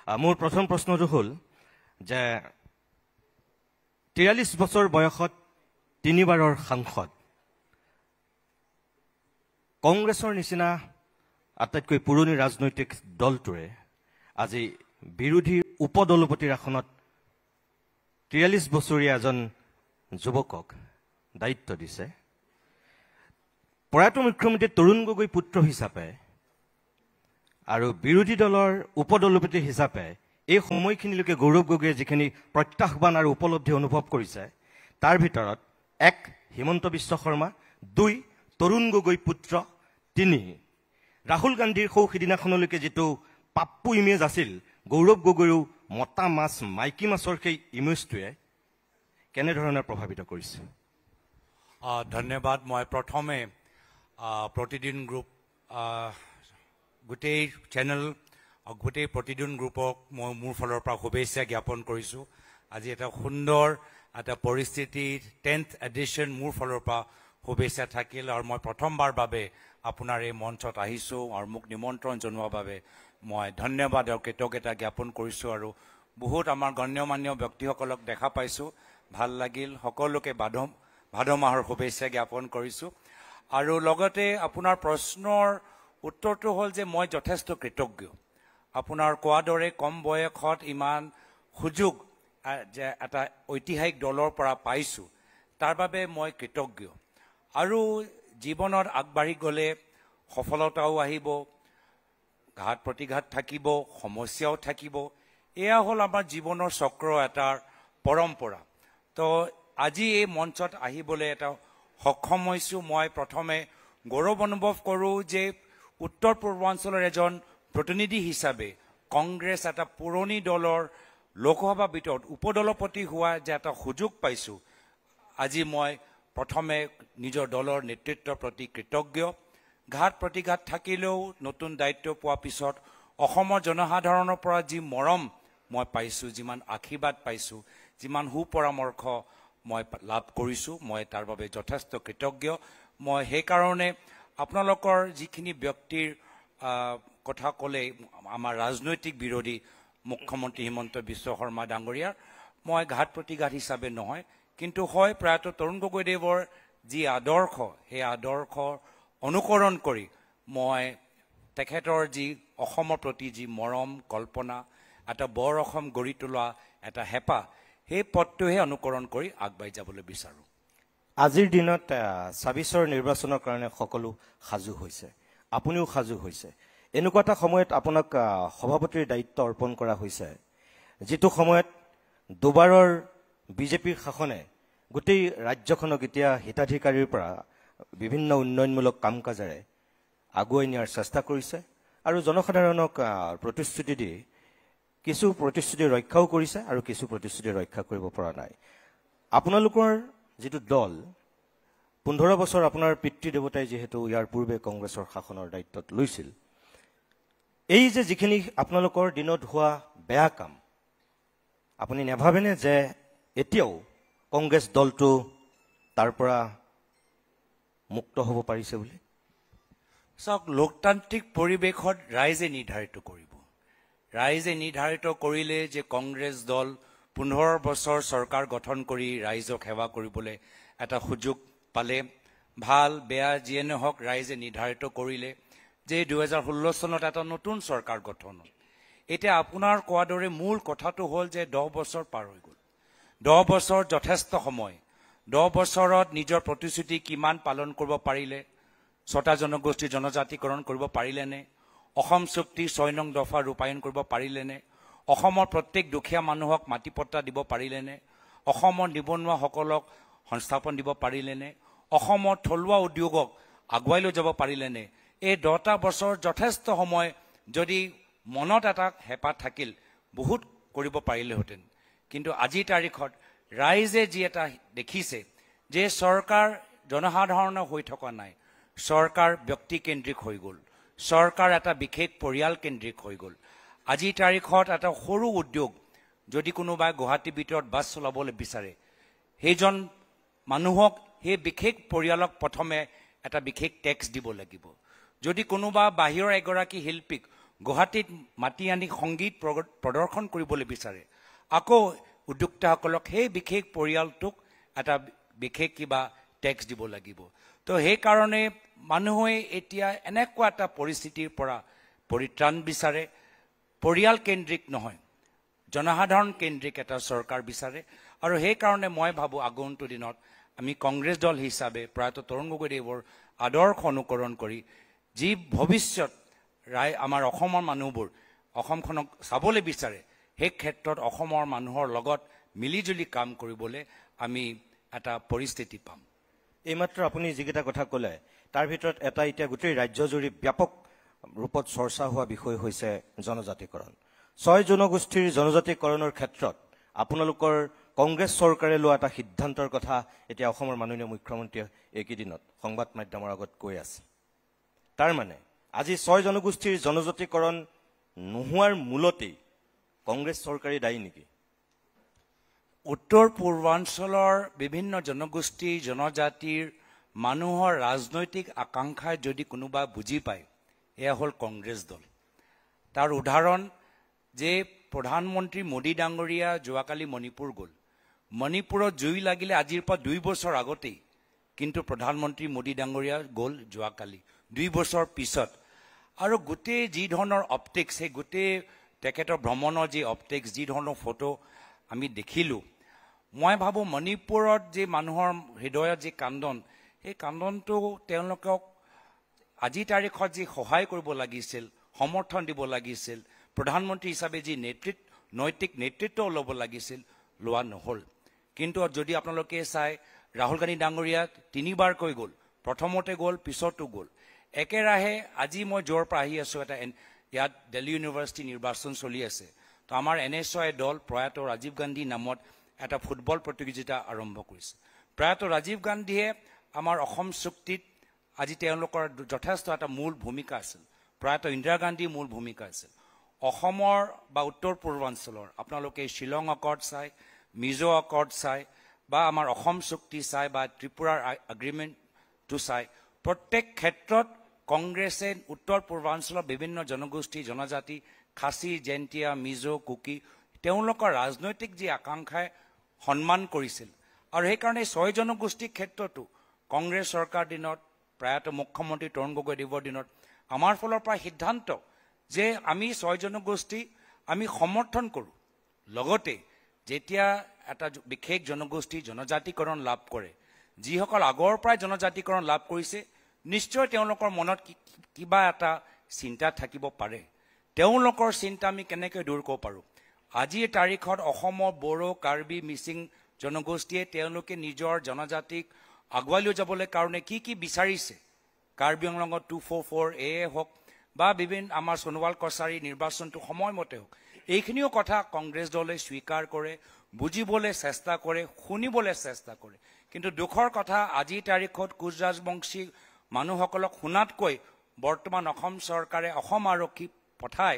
মোৰ প্ৰথম প্ৰশ্নটো হ'ল যে 43 বছৰ বয়সত 3 বাৰৰ সাংসদ কংগ্ৰেছৰ নিচিনা আটাইতকৈ পুৰণি ৰাজনৈতিক দলটোৰে আজি বিৰোধী উপদলপতিৰ আসনত 43 বছৰীয়া এজন যুৱকক দায়িত্ব দিছে প্ৰয়াত মুখ্যমন্ত্ৰী তৰুণ গগৈ পুত্ৰ হিচাপে আৰু বিৰোধী দলৰ উপদলপতি হিচাপে এই সময়খিনিলৈকে গৌৰৱ গগৈয়ে যিখিনি প্ৰত্যাহ্বান আৰু উপলব্ধি অনুভৱ কৰিছে তাৰ ভিতৰত 1 হিমন্ত বিশ্ব শৰ্মা 2 তৰুণ গগৈ পুত্ৰ 3 ৰাহুল গান্ধীৰ সৌসিদিনাখনলৈকে যিটো পাপ্পু ইমেজ আছিল গৌৰৱ গগৈৰো মতা মাছ মাইকী মাছৰ সেই ইমেজটোৱে কেনেধৰণে প্ৰভাৱিত কৰিছে ধন্যবাদ মই প্ৰথমে প্ৰতিদিন গ্ৰুপ গোটেই চেনেল গোটেই প্ৰতিদিন গ্ৰুপক মই মোৰ ফালৰ পৰা শুভেচ্ছা জ্ঞাপন কৰিছোঁ আজি এটা সুন্দৰ এটা পৰিস্থিতি 10th এডিশ্যন মোৰ ফালৰ পৰা শুভেচ্ছা থাকিল আৰু মই প্ৰথমবাৰ বাবে আপোনাৰ এই মঞ্চত আহিছোঁ আৰু মোক নিমন্ত্ৰণ জনোৱাৰ বাবে মই ধন্যবাদ আৰু কৃতজ্ঞতা জ্ঞাপন কৰিছোঁ আৰু বহুত আমাৰ গণ্যমান্য ব্যক্তিসকলক দেখা পাইছোঁ ভাল লাগিল সকলোকে ভাদ মাহৰ শুভেচ্ছা জ্ঞাপন কৰিছোঁ আৰু লগতে আপোনাৰ প্ৰশ্নৰ উত্তৰটো হ'ল যে মই যথেষ্ট কৃতজ্ঞ আপোনাৰ কোৱাৰ দৰে কম বয়সত ইমান সুযোগ যে এটা ঐতিহাসিক দলৰ পৰা পাইছোঁ তাৰ বাবে মই কৃতজ্ঞ আৰু জীৱনত আগবাঢ়ি গ'লে সফলতাও আহিব ঘাট প্ৰতিঘাত থাকিব সমস্যাও থাকিব এয়া হ'ল আমাৰ জীৱনৰ চক্ৰ এটাৰ পৰম্পৰা তো আজি এই মঞ্চত আহিবলৈ এটা সক্ষম হৈছোঁ মই প্ৰথমে গৌৰৱ অনুভৱ কৰোঁ যে উত্তৰ পূৰ্বাঞ্চলৰ এজন প্ৰতিনিধি হিচাপে কংগ্ৰেছ এটা পুৰণি দলৰ লোকসভা ভিতৰত উপদলপতি হোৱা যে এটা সুযোগ পাইছোঁ আজি মই প্ৰথমে নিজৰ দলৰ নেতৃত্বৰ প্ৰতি কৃতজ্ঞ ঘাট প্ৰতিঘাত থাকিলেও নতুন দায়িত্ব পোৱাৰ পিছত অসমৰ জনসাধাৰণৰ পৰা যি মৰম মই পাইছোঁ যিমান আশীৰ্বাদ পাইছোঁ যিমান সুপৰামৰ্শ মই লাভ কৰিছোঁ মই তাৰ বাবে যথেষ্ট কৃতজ্ঞ মই সেইকাৰণে আপোনালোকৰ যিখিনি ব্যক্তিৰ কথা ক'লে আমাৰ ৰাজনৈতিক বিৰোধী মুখ্যমন্ত্ৰী হিমন্ত বিশ্ব শৰ্মা ডাঙৰীয়াৰ মই ঘাট প্ৰতিঘাত হিচাপে নহয় কিন্তু হয় প্ৰায়তঃ তৰুণ গগৈদেৱৰ যি আদৰ্শ সেই আদৰ্শৰ অনুকৰণ কৰি মই তেখেতৰ যি অসমৰ প্ৰতি যি মৰম কল্পনা এটা বৰ অসম গঢ়ি তোলা এটা হেঁপাহ সেই পথটোহে অনুকৰণ কৰি আগবাঢ়ি যাবলৈ বিচাৰোঁ আজিৰ দিনত ২৬ৰ নিৰ্বাচনৰ কাৰণে সকলো সাজু হৈছে আপুনিও সাজু হৈছে এনেকুৱা এটা সময়ত আপোনাক সভাপতিৰ দায়িত্ব অৰ্পণ কৰা হৈছে যিটো সময়ত দুবাৰৰ বিজেপিৰ শাসনে গোটেই ৰাজ্যখনক এতিয়া হিতাধিকাৰীৰ পৰা বিভিন্ন উন্নয়নমূলক কাম কাজেৰে আগুৱাই নিয়াৰ চেষ্টা কৰিছে আৰু জনসাধাৰণক প্ৰতিশ্ৰুতি দি কিছু প্ৰতিশ্ৰুতি ৰক্ষাও কৰিছে আৰু কিছু প্ৰতিশ্ৰুতি ৰক্ষা কৰিব পৰা নাই আপোনালোকৰ যিটো দল 15 বছৰ আপোনাৰ পিতৃ দেৱতাই যিহেতু ইয়াৰ পূৰ্বে কংগ্ৰেছৰ শাসনৰ দায়িত্বত লৈছিল এই যে যিখিনি আপোনালোকৰ দিনত হোৱা বেয়া কাম আপুনি নেভাবেনে যে এতিয়াও কংগ্ৰেছ দলটো তাৰ পৰা মুক্ত হ'ব পাৰিছে বুলি চাওক লোকতান্ত্ৰিক পৰিৱেশত ৰাইজে নিৰ্ধাৰিত কৰিব ৰাইজে নিৰ্ধাৰিত কৰিলে যে কংগ্ৰেছ দল 15 বছৰ চৰকাৰ গঠন কৰি ৰাইজক সেৱা কৰিবলৈ এটা সুযোগ পালে ভাল বেয়া যিয়ে নহওক ৰাইজে নিৰ্ধাৰিত কৰিলে যে 2016 চনত এটা নতুন চৰকাৰ গঠন এতিয়া আপোনাৰ কোৱাৰ দৰে মূল কথাটো হ'ল যে 10 বছৰ পাৰ হৈ গ'ল 10 বছৰ যথেষ্ট সময় 10 বছৰত নিজৰ প্ৰতিশ্ৰুতি কিমান পালন কৰিব পাৰিলে 6টা জনগোষ্ঠী জনজাতিকৰণ কৰিব পাৰিলেনে অসম চুক্তি 6 নং দফা ৰূপায়ণ কৰিব পাৰিলেনে অসমৰ প্ৰত্যেক দুখীয়া মানুহক মাটিপট্টা দিব পাৰিলেনে অসমৰ নিবনুৱাসকলক সংস্থাপন দিব পাৰিলেনে অসমৰ থলুৱা উদ্যোগক আগুৱাই লৈ যাব পাৰিলেনে এই 10টা বছৰ যথেষ্ট সময় যদি মনত এটা হেঁপাহ থাকিল বহুত কৰিব পাৰিলেহেঁতেন কিন্তু আজিৰ তাৰিখত ৰাইজে যি এটা দেখিছে যে চৰকাৰ জনসাধাৰণৰ হৈ থকা নাই চৰকাৰ ব্যক্তিকেন্দ্ৰিক হৈ গ'ল চৰকাৰ এটা বিশেষ পৰিয়াল কেন্দ্ৰিক হৈ গ'ল আজিৰ তাৰিখত এটা সৰু উদ্যোগ যদি কোনোবাই গুৱাহাটীৰ ভিতৰত বাছ চলাবলৈ বিচাৰে সেইজন মানুহক সেই বিশেষ পৰিয়ালক প্ৰথমে এটা বিশেষ টেক্স দিব লাগিব যদি কোনোবা বাহিৰৰ এগৰাকী শিল্পীক গুৱাহাটীত মাতি আনি সংগীত প্ৰদৰ্শন কৰিবলৈ বিচাৰে আকৌ উদ্যোক্তাসকলক সেই বিশেষ পৰিয়ালটোক এটা বিশেষ কিবা টেক্স দিব লাগিব তো সেইকাৰণে মানুহে এতিয়া এনেকুৱা এটা পৰিস্থিতিৰ পৰা পৰিত্ৰাণ বিচাৰে পৰিয়াল কেন্দ্ৰিক নহয় জনসাধাৰণ কেন্দ্ৰিক এটা চৰকাৰ বিচাৰে আৰু সেইকাৰণে মই ভাবোঁ আগন্তুক দিনত আমি কংগ্ৰেছ দল হিচাপে প্ৰয়াত তৰুণ গগৈদেৱৰ আদৰ্শ অনুকৰণ কৰি যি ভৱিষ্যত আমাৰ অসমৰ মানুহবোৰ অসমখনক চাবলৈ বিচাৰে সেই ক্ষেত্ৰত অসমৰ মানুহৰ লগত মিলিজুলি কাম কৰিবলৈ আমি এটা পৰিস্থিতি পাম এইমাত্ৰ আপুনি যিকেইটা কথা ক'লে তাৰ ভিতৰত এটা এতিয়া গোটেই ৰাজ্যজুৰি ব্যাপক ৰূপত চৰ্চা হোৱা বিষয় হৈছে জনজাতিকৰণ 6 জনগোষ্ঠীৰ জনজাতিকৰণৰ ক্ষেত্ৰত আপোনালোকৰ কংগ্ৰেছ চৰকাৰে লোৱা এটা সিদ্ধান্তৰ কথা এতিয়া অসমৰ মাননীয় মুখ্যমন্ত্ৰীয়ে এইকেইদিনত সংবাদ মাধ্যমৰ আগত কৈ আছে তাৰ মানে আজি 6 জনগোষ্ঠীৰ জনজাতিকৰণ নোহোৱাৰ মূলতেই কংগ্ৰেছ চৰকাৰে দায়ী নেকি উত্তৰ পূৰ্বাঞ্চলৰ বিভিন্ন জনগোষ্ঠী জনজাতিৰ মানুহৰ ৰাজনৈতিক আকাংক্ষাই যদি কোনোবা বুজি পায় এয়া হ'ল কংগ্ৰেছ দল তাৰ উদাহৰণ যে প্ৰধানমন্ত্ৰী মোদী ডাঙৰীয়া যোৱাকালি মণিপুৰ গ'ল মণিপুৰত জুই লাগিলে আজিৰ পৰা 2 বছৰ আগতেই কিন্তু প্ৰধানমন্ত্ৰী মোদী ডাঙৰীয়া গ'ল যোৱাকালি 2 বছৰ পিছত আৰু গোটেই যি ধৰণৰ অপটিক্স সেই গোটেই তেখেতৰ ভ্ৰমণৰ যি অপটিক্স যি ধৰণৰ ফটো আমি দেখিলোঁ মই ভাবোঁ মণিপুৰত যে মানুহৰ হৃদয়ত যি কান্দন সেই কান্দনটো তেওঁলোকক আজি তাৰিখত যি সহায় কৰিব লাগিছিল সমৰ্থন দিব লাগিছিল প্ৰধানমন্ত্ৰী হিচাপে যি নৈতিক নেতৃত্ব ল'ব লাগিছিল লোৱা নহ'ল কিন্তু যদি আপোনালোকে চাই ৰাহুল গান্ধী ডাঙৰীয়া 3বাৰকৈ গ'ল প্ৰথমতে গ'ল পিছতো গ'ল একেৰাহে আজি মই য'ৰ পৰা আহি আছোঁ এটা ইয়াত দিল্লী ইউনিভাৰ্চিটি নিৰ্বাচন চলি আছে তো আমাৰ NSY দল প্ৰয়াত ৰাজীৱ গান্ধী নামত এটা ফুটবল প্ৰতিযোগিতা আৰম্ভ কৰিছে প্ৰয়াত ৰাজীৱ গান্ধীয়ে আমাৰ অসম চুক্তিত আজি তেওঁলোকৰ যথেষ্ট এটা মূল ভূমিকা আছিল প্ৰয়াত ইন্দিৰা গান্ধীৰ মূল ভূমিকা আছিল অসমৰ বা উত্তৰ পূৰ্বাঞ্চলৰ আপোনালোকে শ্বিলং একৰ্ড চাই মিজো একৰ্ড চাই বা আমাৰ অসম চুক্তি চাই বা ত্ৰিপুৰাৰ এগ্ৰিমেণ্টটো চাই প্ৰত্যেক ক্ষেত্ৰত কংগ্ৰেছে উত্তৰ পূৰ্বাঞ্চলৰ বিভিন্ন জনগোষ্ঠী জনজাতি খাচী জেন্তিয়া মিজো কুকি তেওঁলোকৰ ৰাজনৈতিক যি আকাংক্ষাই সন্মান কৰিছিল আৰু সেইকাৰণে 6 জনগোষ্ঠীৰ ক্ষেত্ৰতো কংগ্ৰেছ চৰকাৰ দিনত প্ৰয়াত মুখ্যমন্ত্ৰী তৰুণ গগৈদেৱৰ দিনত আমাৰ ফালৰ পৰা সিদ্ধান্ত যে আমি 6 জনগোষ্ঠী আমি সমৰ্থন কৰোঁ লগতে যেতিয়া এটা বিশেষ জনগোষ্ঠী জনজাতিকৰণ লাভ কৰে যিসকল আগৰ পৰাই জনজাতিকৰণ লাভ কৰিছে নিশ্চয় তেওঁলোকৰ মনত কিবা এটা চিন্তা থাকিব পাৰে তেওঁলোকৰ চিন্তা আমি কেনেকৈ দূৰ কৰিব পাৰোঁ আজিৰ তাৰিখত অসমৰ বড়ো কাৰ্বি মিচিং জনগোষ্ঠীয়ে তেওঁলোকে নিজৰ জনজাতিক আগুৱাই লৈ যাবলৈ কাৰণে কি বিচাৰিছে কাৰ্বি আংলঙত 244A হওক বা বিভিন্ন আমাৰ সোণোৱাল কছাৰী নিৰ্বাচনটো সময়মতে হওক এইখিনিও কথা কংগ্ৰেছ দলে স্বীকাৰ কৰে বুজিবলৈ চেষ্টা কৰে শুনিবলৈ চেষ্টা কৰে কিন্তু দুখৰ কথা আজিৰ তাৰিখত কোচ ৰাজবংশী মানুহসকলক শুনাতকৈ বৰ্তমান অসম চৰকাৰে অসম আৰক্ষী পঠাই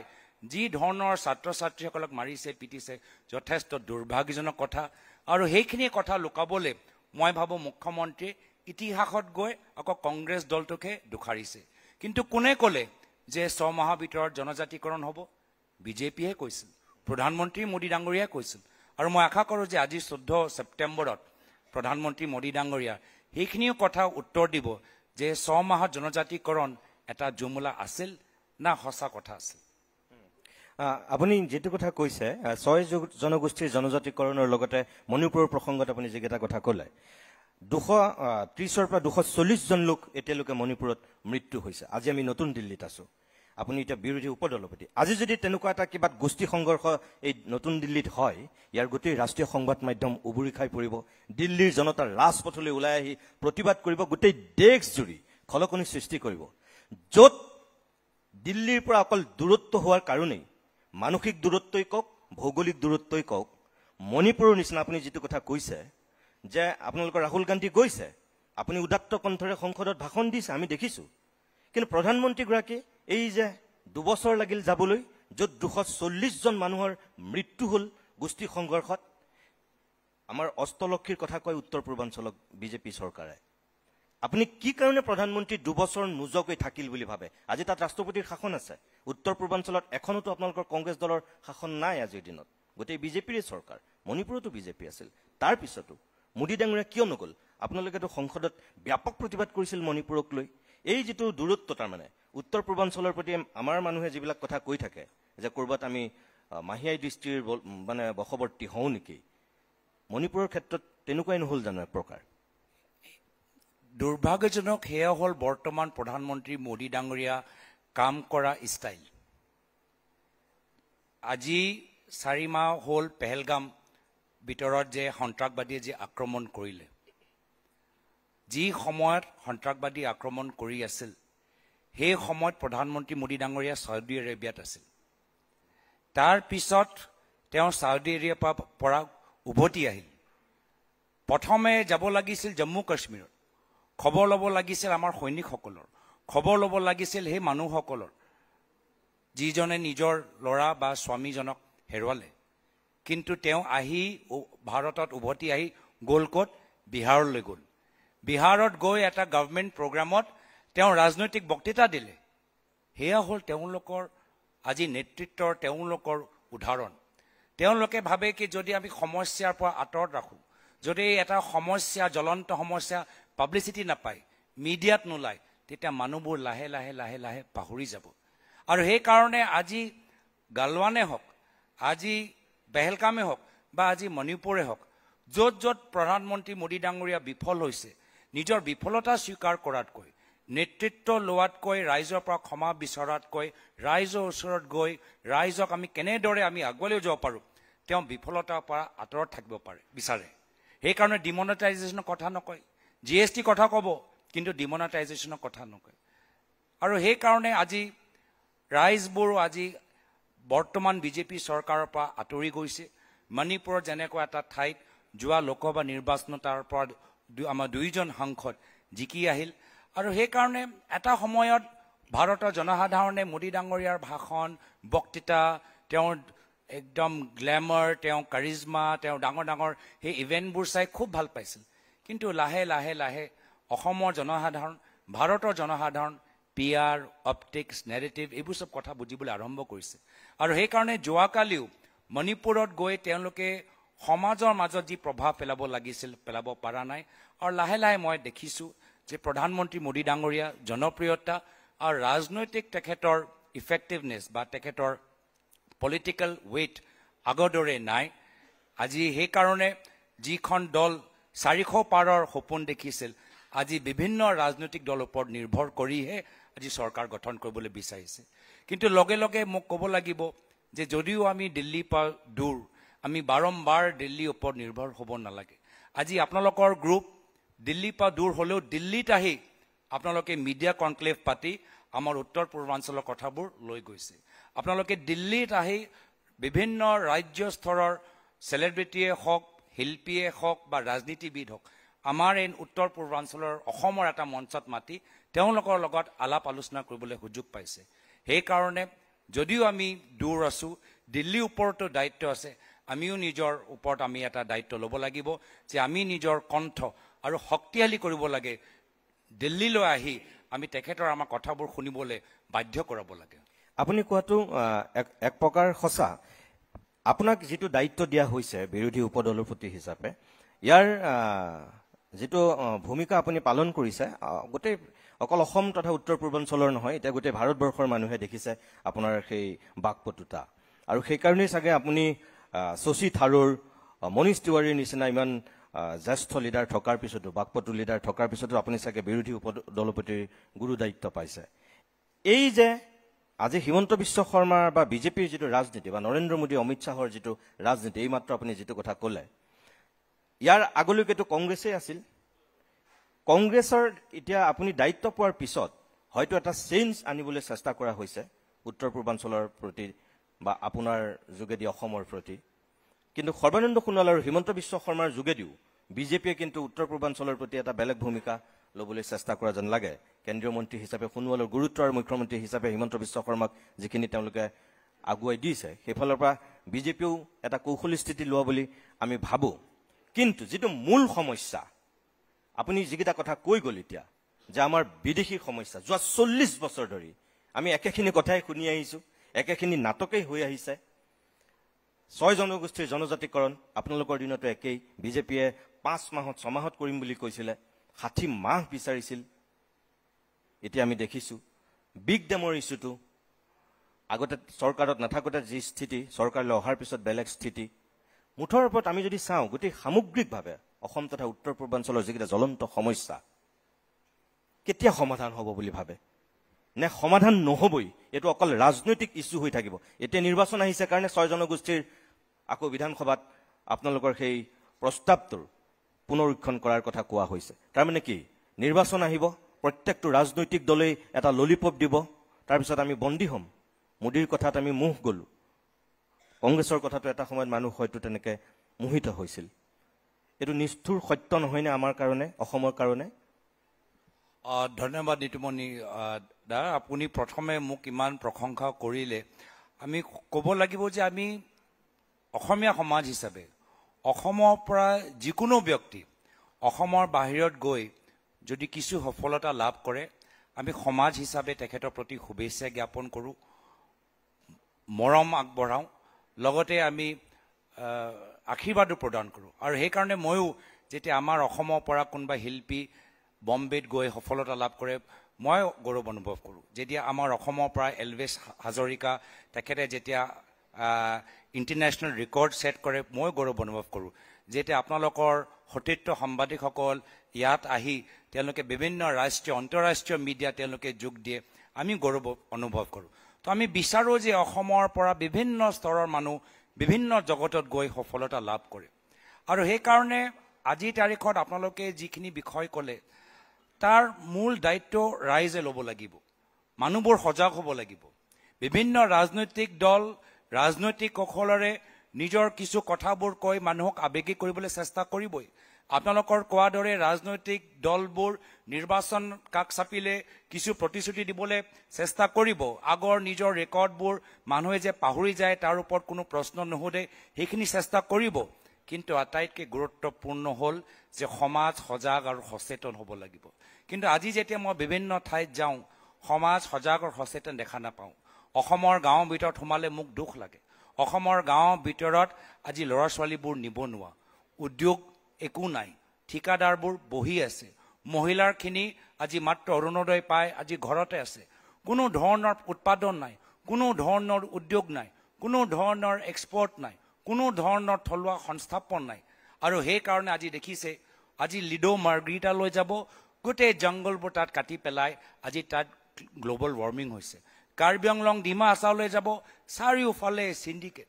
যি ধৰণৰ ছাত্ৰ ছাত্ৰীসকলক মাৰিছে পিটিছে যথেষ্ট দুৰ্ভাগ্যজনক কথা আৰু সেইখিনি কথা লুকাবলৈ মই ভাবোঁ মুখ্যমন্ত্ৰী ইতিহাসত গৈ আকৌ কংগ্ৰেছ দলটোকে দোষাৰিছে কিন্তু কোনে ক'লে যে 6 মাহৰ ভিতৰত জনজাতিকৰণ হ'ব বিজেপিয়ে কৈছিল প্ৰধানমন্ত্ৰী মোদী ডাঙৰীয়াই কৈছিল আৰু মই আশা কৰোঁ যে আজি 14 ছেপ্টেম্বৰত প্ৰধানমন্ত্ৰী মোদী ডাঙৰীয়া সেইখিনিও কথা উত্তৰ দিব যে 6 মাহত জনজাতিকৰণ এটা জুমলা আছিল না সঁচা কথা আছিল আপুনি যেটো কথা কৈছে 6 জনগোষ্ঠীৰ জনজাতিকৰণৰ লগতে মণিপুৰৰ প্ৰসংগত আপুনি যেটা কথা ক'লে 230 পৰা 240 জন লোক এতিয়ালৈকে মণিপুৰত মৃত্যু হৈছে আজি আমি নতুন দিল্লীত আছো আপুনি এটা বিৰোধী উপদলপতি আজি যদি তেনেকুৱা এটা কিবা গোষ্ঠী সংঘৰ্ষ এই নতুন দিল্লীত হয় ইয়াৰ গোটেই ৰাষ্ট্ৰীয় সংবাদ মাধ্যম উবুৰি খাই পৰিব দিল্লীৰ জনতাৰ ৰাজপথলৈ ওলাই আহি প্ৰতিবাদ কৰিব গোটেই দেশ জুৰি খলকনি সৃষ্টি কৰিব য'ত দিল্লীৰ পৰা অকল দূৰত্ব হোৱাৰ কাৰণেই মানসিক দূৰত্বই কক ভৌগোলিক দূৰত্বই কক মণিপুৰৰ নিচিনা আপুনি যেটো কথা কৈছে যে আপোনালোকৰ ৰাহুল গান্ধী গৈছে আপুনি উদাত্ত কণ্ঠৰে সংসদত ভাষণ দিছে আমি দেখিছো কিন্তু প্ৰধানমন্ত্ৰী গৰাকী এই যে 2 বছৰ লাগিল যাবলৈ য'ত 240 জন মানুহৰ মৃত্যু হ'ল গোষ্ঠী সংঘৰ্ষত আমাৰ অষ্টলক্ষীৰ কথা কয় উত্তৰ পূৰ্বাঞ্চলক বিজেপি চৰকাৰে আপুনি কি কাৰণে প্ৰধানমন্ত্ৰী 2 বছৰ নোযোৱাকৈ থাকিল বুলি ভাবে? আজি তাত ৰাষ্ট্ৰপতিৰ শাসন আছে। উত্তৰ পূৰ্বাঞ্চলত এখনতো আপোনালোকৰ কংগ্ৰেছ দলৰ শাসন নাই আজিৰ দিনত, গোটেই বিজেপিৰে চৰকাৰ। মণিপুৰতো বিজেপি আছিল। তাৰ পিছতো মোদী ডাঙৰীয়া কিয় নগ'ল? আপোনালোকেতো সংসদত ব্যাপক প্ৰতিবাদ কৰিছিল মণিপুৰক লৈ। এই যিটো দূৰত্ব, তাৰমানে উত্তৰ পূৰ্বাঞ্চলৰ প্ৰতি আমাৰ মানুহে যিবিলাক কথা কৈ থাকে যে ক'ৰবাত আমি মাহিয়াই দৃষ্টিৰ মানে বশৱৰ্তী হওঁ নেকি, মণিপুৰৰ ক্ষেত্ৰত তেনেকুৱাই নহ'ল জানো এক প্ৰকাৰ? দুৰ্ভাগ্যজনক সেয়া হ'ল বৰ্তমান প্ৰধানমন্ত্ৰী মোদী ডাঙৰীয়া কাম কৰা ষ্টাইল। আজি 4 মাহ হ'ল পেহেলগাম ভিতৰত যে সন্ত্ৰাসবাদীয়ে যে আক্ৰমণ কৰিলে, যি সময়ত সন্ত্ৰাসবাদী আক্ৰমণ কৰি আছিল সেই সময়ত প্ৰধানমন্ত্ৰী মোদী ডাঙৰীয়া ছৌদি আৰবিয়াত আছিল। তাৰ পিছত তেওঁ ছৌদি আৰবিয়াৰ পৰা উভতি আহিল। প্ৰথমে যাব লাগিছিল জম্মু কাশ্মীৰত, খবৰ ল'ব লাগিছিল আমাৰ সৈনিকসকলৰ, খবৰ ল'ব লাগিছিল সেই মানুহসকলৰ যিজনে নিজৰ ল'ৰা বা স্বামীজনক হেৰুৱালে। কিন্তু তেওঁ আহি ভাৰতত উভতি আহি গ'ল ক'ত? বিহাৰলৈ গ'ল। বিহাৰত গৈ এটা গভৰ্ণমেণ্ট প্ৰগ্ৰামত তেওঁ ৰাজনৈতিক বক্তৃতা দিলে। সেয়া হ'ল তেওঁলোকৰ আজি নেতৃত্বৰ তেওঁলোকৰ উদাহৰণ। তেওঁলোকে ভাবে কি যদি আমি সমস্যাৰ পৰা আঁতৰত ৰাখোঁ, যদি এটা সমস্যা, জ্বলন্ত সমস্যা পাব্লিচিটি নাপায়, মিডিয়াত নোলায়, তেতিয়া মানুহবোৰ লাহে লাহে লাহে লাহে পাহৰি যাব। আৰু সেইকাৰণে আজি গালৱানে হওক, আজি পেহেলগামে হওক বা আজি মণিপুৰে হওক, য'ত য'ত প্ৰধানমন্ত্ৰী মোদী ডাঙৰীয়া বিফল হৈছে, নিজৰ বিফলতা স্বীকাৰ কৰাতকৈ, নেতৃত্ব লোৱাতকৈ, ৰাইজৰ পৰা ক্ষমা বিচৰাতকৈ, ৰাইজৰ ওচৰত গৈ ৰাইজক আমি কেনেদৰে আমি আগুৱাই যাব পাৰোঁ, তেওঁ বিফলতাৰ পৰা আঁতৰত থাকিব বিচাৰে। সেইকাৰণে ডিমনেটাইজেশ্যনৰ কথা নকয়, GST কথা ক'ব, কিন্তু ডিমনেটাইজেশ্যনৰ কথা নকয়। আৰু সেইকাৰণে আজি ৰাইজবোৰ আজি বৰ্তমান বিজেপি চৰকাৰৰ পৰা আঁতৰি গৈছে। মণিপুৰত যেনেকুৱা এটা ঠাইত যোৱা লোকসভা নিৰ্বাচনত তাৰ পৰা আমাৰ 2জন সাংসদ জিকি আহিল। আৰু সেইকাৰণে এটা সময়ত ভাৰতৰ জনসাধাৰণে মোদী ডাঙৰীয়াৰ ভাষণ, বক্তৃতা, তেওঁৰ একদম গ্লেমাৰ, তেওঁ কাৰিজমা, তেওঁ ডাঙৰ ডাঙৰ সেই ইভেণ্টবোৰ চাই খুব ভাল পাইছিল। কিন্তু লাহে লাহে লাহে অসমৰ জনসাধাৰণ, ভাৰতৰ জনসাধাৰণ PR, অপটিক্স, নেৰেটিভ এইবোৰ চব কথা বুজিবলৈ আৰম্ভ কৰিছে। আৰু সেইকাৰণে যোৱাকালিও মণিপুৰত গৈ তেওঁলোকে সমাজৰ মাজত যি প্ৰভাৱ পেলাব লাগিছিল পেলাব পৰা নাই। আৰু লাহে লাহে মই দেখিছোঁ যে প্ৰধানমন্ত্ৰী মোদী ডাঙৰীয়া জনপ্ৰিয়তা আৰু ৰাজনৈতিক তেখেতৰ ইফেক্টিভনেছ বা তেখেতৰ পলিটিকেল ৱেইট আগৰ দৰে নাই। আজি সেইকাৰণে যিখন দল 400 পাৰৰ সপোন দেখিছিল, আজি বিভিন্ন ৰাজনৈতিক দলৰ ওপৰত নিৰ্ভৰ কৰিহে আজি চৰকাৰ গঠন কৰিবলৈ বিচাৰিছে। কিন্তু লগে লগে মোক ক'ব লাগিব যে যদিও আমি দিল্লীৰ পৰা দূৰ, আমি বাৰম্বাৰ দিল্লীৰ ওপৰত নিৰ্ভৰ হ'ব নালাগে। আজি আপোনালোকৰ গ্ৰুপ দিল্লীৰ পৰা দূৰ হ'লেও দিল্লীত আহি আপোনালোকে মিডিয়া কনক্লেভ পাতি আমাৰ উত্তৰ পূৰ্বাঞ্চলৰ কথাবোৰ লৈ গৈছে। আপোনালোকে দিল্লীত আহি বিভিন্ন ৰাজ্য স্তৰৰ চেলিব্ৰিটিয়ে হওক, শিল্পীয়ে হওক বা ৰাজনীতিবিদ হওক, আমাৰ এই উত্তৰ পূৰ্বাঞ্চলৰ অসমৰ এটা মঞ্চত মাতি তেওঁলোকৰ লগত আলাপ আলোচনা কৰিবলৈ সুযোগ পাইছে। সেইকাৰণে যদিও আমি দূৰ আছোঁ, দিল্লীৰ ওপৰতো দায়িত্ব আছে। আমিও নিজৰ ওপৰত আমি এটা দায়িত্ব ল'ব লাগিব যে আমি নিজৰ কণ্ঠ আৰু শক্তিশালী কৰিব লাগে। দিল্লীলৈ আহি আমি তেখেতৰ আমাৰ কথাবোৰ শুনিবলৈ বাধ্য কৰাব লাগে। আপুনি কোৱাটো এক প্ৰকাৰ সঁচা। আপোনাক যিটো দায়িত্ব দিয়া হৈছে বিৰোধী উপদলপতি হিচাপে, ইয়াৰ যিটো ভূমিকা আপুনি পালন কৰিছে, গোটেই অকল অসম তথা উত্তৰ পূৰ্বাঞ্চলৰ নহয়, এতিয়া গোটেই ভাৰতবৰ্ষৰ মানুহে দেখিছে আপোনাৰ সেই বাকপটুতা। আৰু সেইকাৰণেই চাগে আপুনি শশী থাৰুৰ, মনীষ তিৱাৰীৰ নিচিনা ইমান জ্যেষ্ঠ লিডাৰ থকাৰ পিছতো, বাকপটু লিডাৰ থকাৰ পিছতো আপুনি চাগে বিৰোধী উপদলপতিৰ গুৰু দায়িত্ব পাইছে। এই যে আজি হিমন্ত বিশ্ব শৰ্মাৰ বা বিজেপিৰ যিটো ৰাজনীতি বা নৰেন্দ্ৰ মোদী, অমিত শ্বাহৰ যিটো ৰাজনীতি, এইমাত্ৰ আপুনি যিটো কথা ক'লে, ইয়াৰ আগলৈকেতো কংগ্ৰেছেই আছিল। কংগ্ৰেছৰ এতিয়া আপুনি দায়িত্ব পোৱাৰ পিছত হয়তো এটা চেঞ্জ আনিবলৈ চেষ্টা কৰা হৈছে উত্তৰ পূৰ্বাঞ্চলৰ প্ৰতি বা আপোনাৰ যোগেদি অসমৰ প্ৰতি। কিন্তু সৰ্বানন্দ সোণোৱাল আৰু হিমন্ত বিশ্ব শৰ্মাৰ যোগেদিও বিজেপিয়ে কিন্তু উত্তৰ পূৰ্বাঞ্চলৰ প্ৰতি এটা বেলেগ ভূমিকা ল'বলৈ চেষ্টা কৰা যেন লাগে। কেন্দ্ৰীয় মন্ত্ৰী হিচাপে সোণোৱালৰ গুৰুত্ব আৰু মুখ্যমন্ত্ৰী হিচাপে হিমন্ত বিশ্ব শৰ্মাক যিখিনি তেওঁলোকে আগুৱাই দিছে, সেইফালৰ পৰা বিজেপিয়েও এটা কৌশলী স্থিতি লোৱা বুলি আমি ভাবোঁ। কিন্তু যিটো মূল সমস্যা, আপুনি যিকেইটা কথা কৈ গ'ল এতিয়া, যে আমাৰ বিদেশী সমস্যা যোৱা 40 বছৰ ধৰি আমি একেখিনি কথাই শুনি আহিছোঁ, একেখিনি নাটকেই হৈ আহিছে। 6 জনগোষ্ঠীৰ জনজাতিকৰণ আপোনালোকৰ দিনতো একেই। বিজেপিয়ে 5 মাহত 6 মাহত কৰিম বুলি কৈছিলে, 60 মাহ বিচাৰিছিল। এতিয়া আমি দেখিছোঁ বিগ ডেমৰ ইছ্যুটো আগতে চৰকাৰত নাথাকোঁতে যি স্থিতি, চৰকাৰলৈ অহাৰ পিছত বেলেগ স্থিতি। মুঠৰ ওপৰত আমি যদি চাওঁ গোটেই সামগ্ৰিকভাৱে অসম তথা উত্তৰ পূৰ্বাঞ্চলৰ যিকেইটা জ্বলন্ত সমস্যা কেতিয়া সমাধান হ'ব বুলি ভাবে, নে সমাধান নহবই, এইটো অকল ৰাজনৈতিক ইছ্যু হৈ থাকিব? এতিয়া নিৰ্বাচন আহিছে কাৰণে 6 জনগোষ্ঠীৰ আকৌ বিধানসভাত আপোনালোকৰ সেই প্ৰস্তাৱটোৰ পুনৰীক্ষণ কৰাৰ কথা কোৱা হৈছে। তাৰমানে কি, নিৰ্বাচন আহিব, প্ৰত্যেকটো ৰাজনৈতিক দলেই এটা ললিপপ দিব, তাৰপিছত আমি বন্দী হ'ম। মোদীৰ কথাত আমি মোহ গ'লোঁ, কংগ্ৰেছৰ কথাটো এটা সময়ত মানুহ হয়তো তেনেকৈ মোহিত হৈছিল। এইটো নিষ্ঠুৰ সত্য নহয়নে আমাৰ কাৰণে, অসমৰ কাৰণে? ধন্যবাদ নিতুমণি দা, আপুনি প্ৰথমে মোক ইমান প্ৰশংসা কৰিলে। আমি ক'ব লাগিব যে আমি অসমীয়া সমাজ হিচাপে অসমৰ পৰা যিকোনো ব্যক্তি অসমৰ বাহিৰত গৈ যদি কিছু সফলতা লাভ কৰে, আমি সমাজ হিচাপে তেখেতৰ প্ৰতি শুভেচ্ছা জ্ঞাপন কৰোঁ, মৰম আগবঢ়াওঁ, লগতে আমি আশীৰ্বাদো প্ৰদান কৰোঁ। আৰু সেইকাৰণে ময়ো যেতিয়া আমাৰ অসমৰ পৰা কোনোবা শিল্পী বম্বেত গৈ সফলতা লাভ কৰে, মই গৌৰৱ অনুভৱ কৰোঁ। যেতিয়া আমাৰ অসমৰ পৰা এলভেছ হাজৰিকা তেখেতে যেতিয়া ইণ্টাৰনেশ্যনেল ৰেকৰ্ড ছেট কৰে, মই গৌৰৱ অনুভৱ কৰোঁ। যেতিয়া আপোনালোকৰ সতীৰ্থ সাংবাদিকসকল ইয়াত আহি তেওঁলোকে বিভিন্ন ৰাষ্ট্ৰীয় আন্তঃৰাষ্ট্ৰীয় মিডিয়া তেওঁলোকে যোগ দিয়ে, আমি গৌৰৱ অনুভৱ কৰোঁ। তো আমি বিচাৰোঁ যে অসমৰ পৰা বিভিন্ন স্তৰৰ মানুহ বিভিন্ন জগতত গৈ সফলতা লাভ কৰে। আৰু সেইকাৰণে আজিৰ তাৰিখত আপোনালোকে যিখিনি বিষয় ক'লে তাৰ মূল দায়িত্ব ৰাইজে ল'ব লাগিব, মানুহবোৰ সজাগ হ'ব লাগিব। বিভিন্ন ৰাজনৈতিক দল ৰাজনৈতিক কৌশলেৰে নিজৰ কিছু কথাবোৰ কৈ মানুহক আৱেগিক কৰিবলৈ চেষ্টা কৰিবই। আপোনালোকৰ কোৱাৰ দৰে ৰাজনৈতিক দলবোৰ নিৰ্বাচন কাষ চাপিলে কিছু প্ৰতিশ্ৰুতি দিবলৈ চেষ্টা কৰিব, আগৰ নিজৰ ৰেকৰ্ডবোৰ মানুহে যে পাহৰি যায় তাৰ ওপৰত কোনো প্ৰশ্ন নুসুধে, সেইখিনি চেষ্টা কৰিব। কিন্তু আটাইতকৈ গুৰুত্বপূৰ্ণ হ'ল যে সমাজ সজাগ আৰু সচেতন হ'ব লাগিব। কিন্তু আজি যেতিয়া মই বিভিন্ন ঠাইত যাওঁ, সমাজ সজাগ আৰু সচেতন দেখা নাপাওঁ। অসমৰ গাঁৱৰ ভিতৰত সোমালে মোক দুখ লাগে। অসমৰ গাঁৱৰ ভিতৰত আজি ল'ৰা ছোৱালীবোৰ নিবনুৱা, উদ্যোগ একো নাই, ঠিকাদাৰবোৰ বহি আছে, মহিলাৰখিনি আজি মাত্ৰ অৰুণোদয় পাই আজি ঘৰতে আছে, কোনো ধৰণৰ উৎপাদন নাই, কোনো ধৰণৰ উদ্যোগ নাই, কোনো ধৰণৰ এক্সপৰ্ট নাই, কোনো ধৰণৰ থলুৱা সংস্থাপন নাই। আৰু সেইকাৰণে আজি দেখিছে, আজি লিডো মাৰ্গ্ৰিটালৈ যাব, গোটেই জংঘলবোৰ তাত কাটি পেলাই আজি তাত গ্ল'বেল ৱাৰ্মিং হৈছে। কাৰ্বি আংলং ডিমা হাছাওলৈ যাব, চাৰিওফালে চিণ্ডিকেট।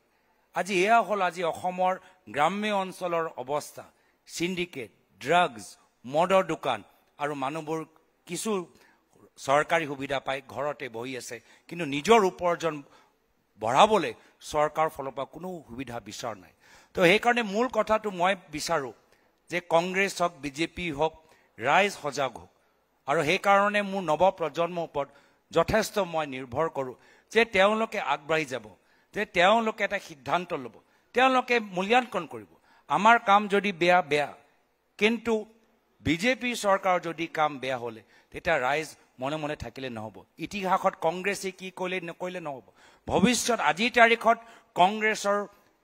আজি এয়া হ'ল আজি অসমৰ গ্ৰাম্য অঞ্চলৰ অৱস্থা। চিণ্ডিকেট, ড্ৰাগছ, মদৰ দোকান, আৰু মানুহবোৰ কিছু চৰকাৰী সুবিধা পাই ঘৰতে বহি আছে, কিন্তু নিজৰ উপাৰ্জন বঢ়াবলৈ চৰকাৰৰ ফালৰ পৰা কোনো সুবিধা বিচৰা নাই। তো সেইকাৰণে মূল কথাটো মই বিচাৰোঁ যে কংগ্ৰেছ হওক বিজেপি হওক, ৰাইজ সজাগ হওক। আৰু সেইকাৰণে মোৰ নৱপ্ৰজন্মৰ ওপৰত যথেষ্ট মই নিৰ্ভৰ কৰোঁ যে তেওঁলোকে আগবাঢ়ি যাব, যে তেওঁলোকে এটা সিদ্ধান্ত ল'ব, তেওঁলোকে মূল্যাংকন কৰিব। আমাৰ কাম যদি বেয়া বেয়া, কিন্তু বিজেপি চৰকাৰৰ যদি কাম বেয়া হ'লে তেতিয়া ৰাইজ মনে মনে থাকিলে নহ'ব। ইতিহাসত কংগ্ৰেছে কি কৰিলে নকৰিলে নহ'ব। ভৱিষ্যত আজিৰ তাৰিখত কংগ্ৰেছৰ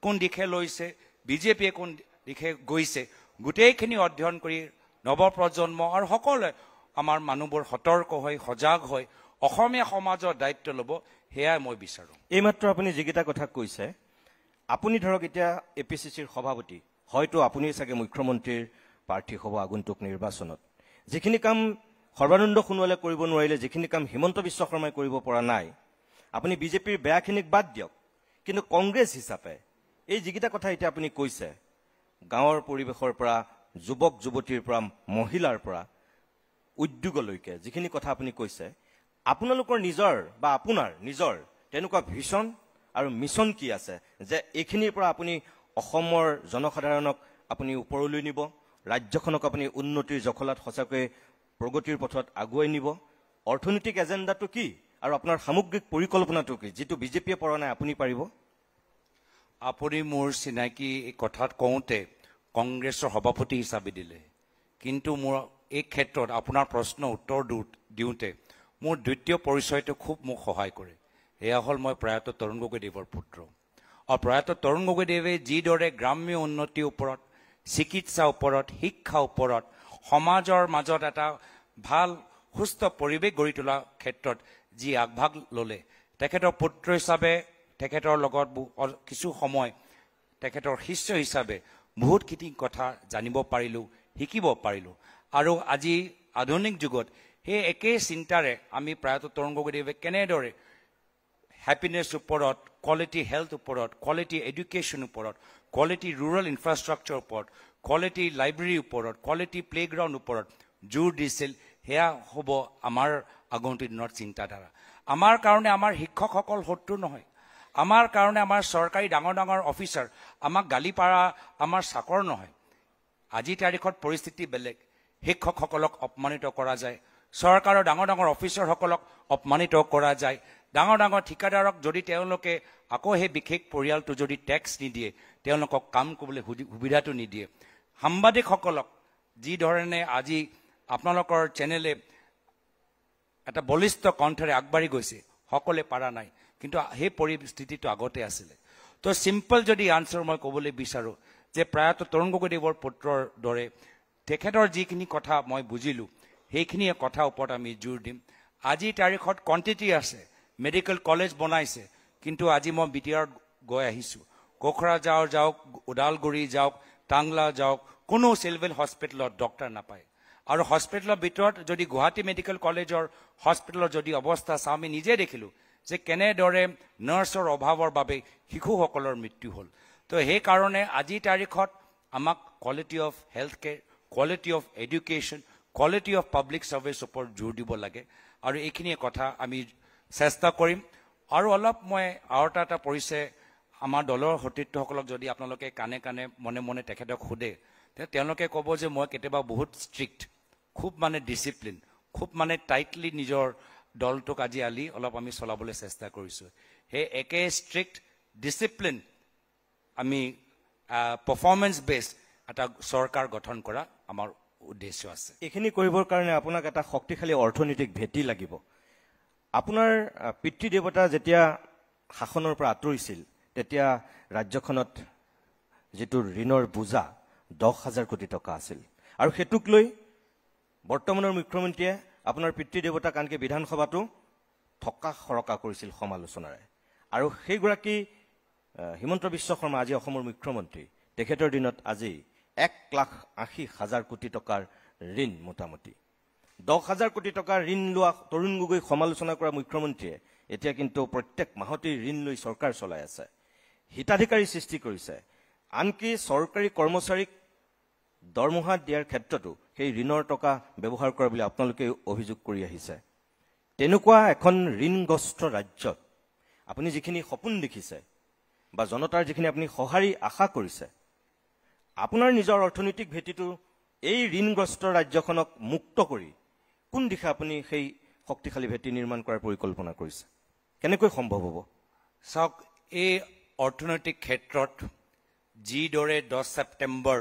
কোন দিশে লৈছে, বিজেপিয়ে কোন দিশে গৈছে, গোটেইখিনি অধ্যয়ন কৰি নৱপ্ৰজন্ম আৰু সকলোৱে আমাৰ মানুহবোৰ সতৰ্ক হৈ সজাগ হৈ অসমীয়া সমাজৰ দায়িত্ব ল'ব, সেয়াই মই বিচাৰোঁ। এইমাত্ৰ আপুনি যিকেইটা কথা কৈছে, আপুনি ধৰক এতিয়া APCCৰ সভাপতি, হয়তো আপুনি চাগে মুখ্যমন্ত্ৰীৰ প্ৰাৰ্থী হ'ব আগন্তুক নিৰ্বাচনত। যিখিনি কাম সৰ্বানন্দ সোণোৱালে কৰিব নোৱাৰিলে, যিখিনি কাম হিমন্ত বিশ্ব শৰ্মাই কৰিব পৰা নাই, আপুনি বিজেপিৰ বেয়াখিনিক বাদ দিয়ক, কিন্তু কংগ্ৰেছ হিচাপে এই যিকেইটা কথা এতিয়া আপুনি কৈছে, গাঁৱৰ পৰিৱেশৰ পৰা, যুৱক যুৱতীৰ পৰা, মহিলাৰ পৰা উদ্যোগলৈকে যিখিনি কথা আপুনি কৈছে, আপোনালোকৰ নিজৰ বা আপোনাৰ নিজৰ তেনেকুৱা ভিছন আৰু মিছন কি আছে যে এইখিনিৰ পৰা আপুনি অসমৰ জনসাধাৰণক আপুনি ওপৰলৈ নিব, ৰাজ্যখনক আপুনি উন্নতিৰ জখলাত সঁচাকৈ প্ৰগতিৰ পথত আগুৱাই নিব? অৰ্থনৈতিক এজেণ্ডাটো কি আৰু আপোনাৰ সামগ্ৰিক পৰিকল্পনাটো কি, যিটো বিজেপিয়ে পৰা নাই আপুনি পাৰিব? আপুনি মোৰ চিনাকি এই কথাত কওঁতে কংগ্ৰেছৰ সভাপতি হিচাপে দিলে, কিন্তু মোৰ এই ক্ষেত্ৰত আপোনাৰ প্ৰশ্ন উত্তৰ দিওঁতে মোৰ দ্বিতীয় পৰিচয়টো খুব মোক সহায় কৰে। এয়া হ'ল মই প্ৰয়াত তৰুণ গগৈদেৱৰ পুত্ৰ। আৰু প্ৰয়াত তৰুণ গগৈদেৱে যিদৰে গ্ৰাম্য উন্নতিৰ ওপৰত, চিকিৎসাৰ ওপৰত, শিক্ষাৰ ওপৰত, সমাজৰ মাজত এটা ভাল সুস্থ পৰিৱেশ গঢ়ি তোলাৰ ক্ষেত্ৰত যি আগভাগ ল'লে, তেখেতৰ পুত্ৰ হিচাপে তেখেতৰ লগত কিছু সময় তেখেতৰ শিষ্য হিচাপে বহুতখিনি কথা জানিব পাৰিলোঁ, শিকিব পাৰিলোঁ। আৰু আজি আধুনিক যুগত সেই একেই চিন্তাৰে আমি প্ৰয়াত তৰুণ গগৈদেৱে কেনেদৰে হ্যাপিনেছ ওপৰত, কোৱালিটি হেল্থ ওপৰত, কোৱালিটি এডুকেশ্যন ওপৰত, কোৱালিটি ৰুৰেল ইনফ্ৰাষ্ট্ৰাকচাৰ ওপৰত, কোৱালিটি লাইব্ৰেৰীৰ ওপৰত, কোৱালিটি প্লেগ্ৰাউণ্ড ওপৰত জোৰ দিছিল, সেয়া হ'ব আমাৰ আগন্তুক দিনৰ চিন্তাধাৰা। আমাৰ কাৰণে আমাৰ শিক্ষকসকল শত্ৰু নহয়, আমাৰ কাৰণে আমাৰ চৰকাৰী ডাঙৰ ডাঙৰ অফিচাৰ আমাক গালি পাৰা আমাৰ চাকৰ নহয়। আজিৰ তাৰিখত পৰিস্থিতি বেলেগ। শিক্ষকসকলক অপমানিত কৰা যায়, চৰকাৰৰ ডাঙৰ ডাঙৰ অফিচাৰসকলক অপমানিত কৰা যায়, ডাঙৰ ডাঙৰ ঠিকাদাৰক যদি তেওঁলোকে আকৌ সেই বিশেষ পৰিয়ালটো যদি টেক্স নিদিয়ে, তেওঁলোকক কাম কৰিবলৈ সুবিধাটো নিদিয়ে। সাংবাদিকসকলক যিধৰণে আজি আপোনালোকৰ চেনেলে এটা বলিষ্ঠ কণ্ঠৰে আগবাঢ়ি গৈছে, সকলোৱে পাৰা নাই, কিন্তু সেই পৰিস্থিতিটো আগতে আছিলে। তো চিম্পল যদি আনচাৰ মই ক'বলৈ বিচাৰোঁ যে প্ৰয়াত তৰুণ গগৈদেৱৰ পুত্ৰৰ দৰে তেখেতৰ যিখিনি কথা মই বুজিলোঁ, সেইখিনিয়ে কথাৰ ওপৰত আমি জোৰ দিম। আজিৰ তাৰিখত কোৱান্টিটি আছে, মেডিকেল কলেজ বনাইছে, কিন্তু আজি মই বিটিআৰ গৈ আহিছোঁ, কোকৰাঝাৰ যাওক, ওদালগুৰি যাওক, টাংলা যাওক, কোনো চিভিল হস্পিটেলত ডক্টৰ নাপায়। আৰু হস্পিটেলৰ ভিতৰত যদি গুৱাহাটী মেডিকেল কলেজৰ হস্পিটেলৰ যদি অৱস্থা চাওঁ, আমি নিজে দেখিলোঁ যে কেনেদৰে নাৰ্ছৰ অভাৱৰ বাবে শিশুসকলৰ মৃত্যু হ'ল। তো সেইকাৰণে আজিৰ তাৰিখত আমাক quality of health care, quality of education, quality of public service ওপৰত জোৰ দিব লাগে। আৰু এইখিনিয়ে কথা আমি চেষ্টা কৰিম। আৰু অলপ মই আৰু এটা পৰিচয় আমাৰ দলৰ সতীৰ্থসকলক যদি আপোনালোকে কাণে কাণে মনে মনে তেখেতক সোধে, তেওঁলোকে ক'ব যে মই কেতিয়াবা বহুত ষ্ট্ৰিক্ট, খুব মানে ডিচিপ্লিন, খুব মানে টাইটলি নিজৰ দলটোক আজি অলপ আমি চলাবলৈ চেষ্টা কৰিছোঁ। সেই একে ষ্ট্ৰিক্ট ডিচিপ্লিন আমি পাৰফৰ্মেঞ্চ বেছড এটা চৰকাৰ গঠন কৰা আমাৰ উদ্দেশ্য আছে। এইখিনি কৰিবৰ কাৰণে আপোনাক এটা শক্তিশালী অৰ্থনৈতিক ভেটি লাগিব। আপোনাৰ পিতৃ দেৱতা যেতিয়া শাসনৰ পৰা আঁতৰিছিল, তেতিয়া ৰাজ্যখনত যিটো ঋণৰ বোজা 10,000 কোটি টকা আছিল। আৰু সেইটোক লৈ বৰ্তমানৰ মুখ্যমন্ত্ৰীয়ে আপোনাৰ পিতৃ দেৱতাক আনকি বিধানসভাটো থকা সৰকা কৰিছিল সমালোচনাৰে। আৰু সেইগৰাকী হিমন্ত বিশ্ব শৰ্মা আজি অসমৰ মুখ্যমন্ত্ৰী, তেখেতৰ দিনত আজি 1,80,000 কোটি টকাৰ ঋণ, মোটামুটি 10,000 কোটি টকাৰ ঋণ লোৱা তৰুণ গগৈ সমালোচনা কৰা মুখ্যমন্ত্ৰীয়ে এতিয়া কিন্তু প্ৰত্যেক মাহতেই ঋণ লৈ চৰকাৰ চলাই আছে, হিতাধিকাৰী সৃষ্টি কৰিছে। আনকি চৰকাৰী কৰ্মচাৰীক দৰমহা দিয়াৰ ক্ষেত্ৰতো সেই ঋণৰ টকা ব্যৱহাৰ কৰা বুলি আপোনালোকে অভিযোগ কৰি আহিছে। তেনেকুৱা এখন ঋণগ্ৰস্ত ৰাজ্যত আপুনি যিখিনি সপোন দেখিছে বা জনতাৰ যিখিনি আপুনি সঁহাৰি আশা কৰিছে, আপোনাৰ নিজৰ অৰ্থনৈতিক ভেটিটো এই ঋণগ্ৰস্ত ৰাজ্যখনক মুক্ত কৰি কোন দিশে আপুনি সেই শক্তিশালী ভেটি নিৰ্মাণ কৰাৰ পৰিকল্পনা কৰিছে? কেনেকৈ সম্ভৱ হ'ব? চাওক, এই অৰ্থনৈতিক ক্ষেত্ৰত যিদৰে 10 ছেপ্টেম্বৰ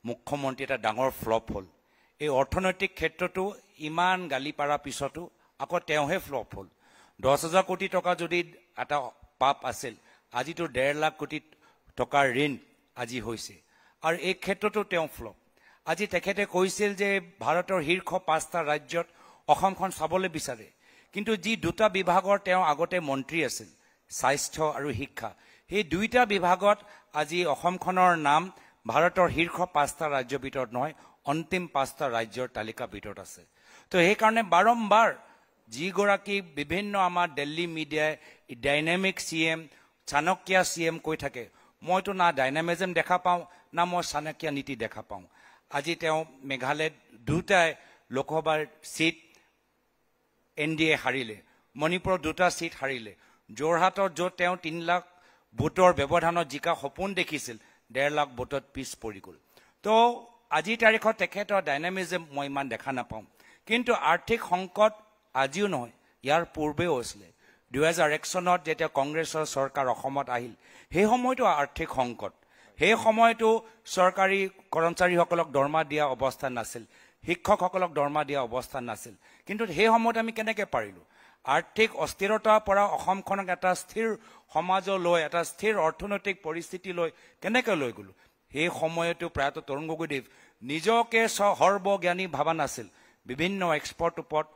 মুখ্যমন্ত্ৰী এটা ডাঙৰ ফ্লপ হ'ল, এই অৰ্থনৈতিক ক্ষেত্ৰতো ইমান গালি পাৰাৰ পিছতো আকৌ তেওঁহে ফ্লপ হ'ল। 10,000 কোটি টকা যদি এটা পাপ আছিল, আজিতো 1.5 লাখ কোটি টকাৰ ঋণ আজি হৈছে, আৰু এই ক্ষেত্ৰতো তেওঁ ফ্লপ। আজি তেখেতে কৈছিল যে ভাৰতৰ শীৰ্ষ 5টা ৰাজ্যত অসমখন চাবলৈ বিচাৰে, কিন্তু যি 2টা বিভাগৰ তেওঁ আগতে মন্ত্ৰী আছিল, স্বাস্থ্য আৰু শিক্ষা, সেই 2টা বিভাগত আজি অসমখনৰ নাম ভাৰতৰ শীৰ্ষ 5টা ৰাজ্যৰ ভিতৰত নহয়, অন্তিম 5টা ৰাজ্যৰ তালিকাৰ ভিতৰত আছে। তো সেইকাৰণে বাৰম্বাৰ যিগৰাকী বিভিন্ন আমাৰ দিল্লী মিডিয়াই ডাইনামিক CM, চাণক্য CM কৈ থাকে, মইতো না ডাইনামিজম দেখা পাওঁ, না মই চাণক্য নীতি দেখা পাওঁ। আজি তেওঁ মেঘালয়ত 2টাই লোকসভাৰ চিট NDA হাৰিলে, মণিপুৰত 2টা চিট হাৰিলে, যোৰহাটত য'ত তেওঁ 3 লাখ ভোটৰ ব্যৱধানত জিকা সপোন দেখিছিল, 1.5 লাখ ভোটত পিছ পৰি গ'ল। তো আজিৰ তাৰিখত তেখেতৰ ডাইনামিজম মই ইমান দেখা নাপাওঁ। কিন্তু আৰ্থিক সংকট আজিও নহয়, ইয়াৰ পূৰ্বেও আছিলে। 2001 চনত যেতিয়া কংগ্ৰেছৰ চৰকাৰ অসমত আহিল, সেই সময়তো আৰ্থিক সংকট, সেই সময়তো চৰকাৰী কৰ্মচাৰীসকলক দৰমহা দিয়া অৱস্থা নাছিল। শিক্ষকসকলক দৰমহা দিয়া অৱস্থা নাছিল কিন্তু সেই সময়ত আমি কেনেকৈ পাৰিলোঁ আৰ্থিক অস্থিৰতাৰ পৰা অসমখনক এটা স্থিৰ সমাজলৈ এটা স্থিৰ অৰ্থনৈতিক পৰিস্থিতিলৈ কেনেকৈ লৈ গ'লোঁ সেই সময়তো প্ৰায়তঃ তৰুণ গগৈদেৱ নিজকে সৰ্বজ্ঞানী ভাবা নাছিল বিভিন্ন এক্সপাৰ্ট ওপৰত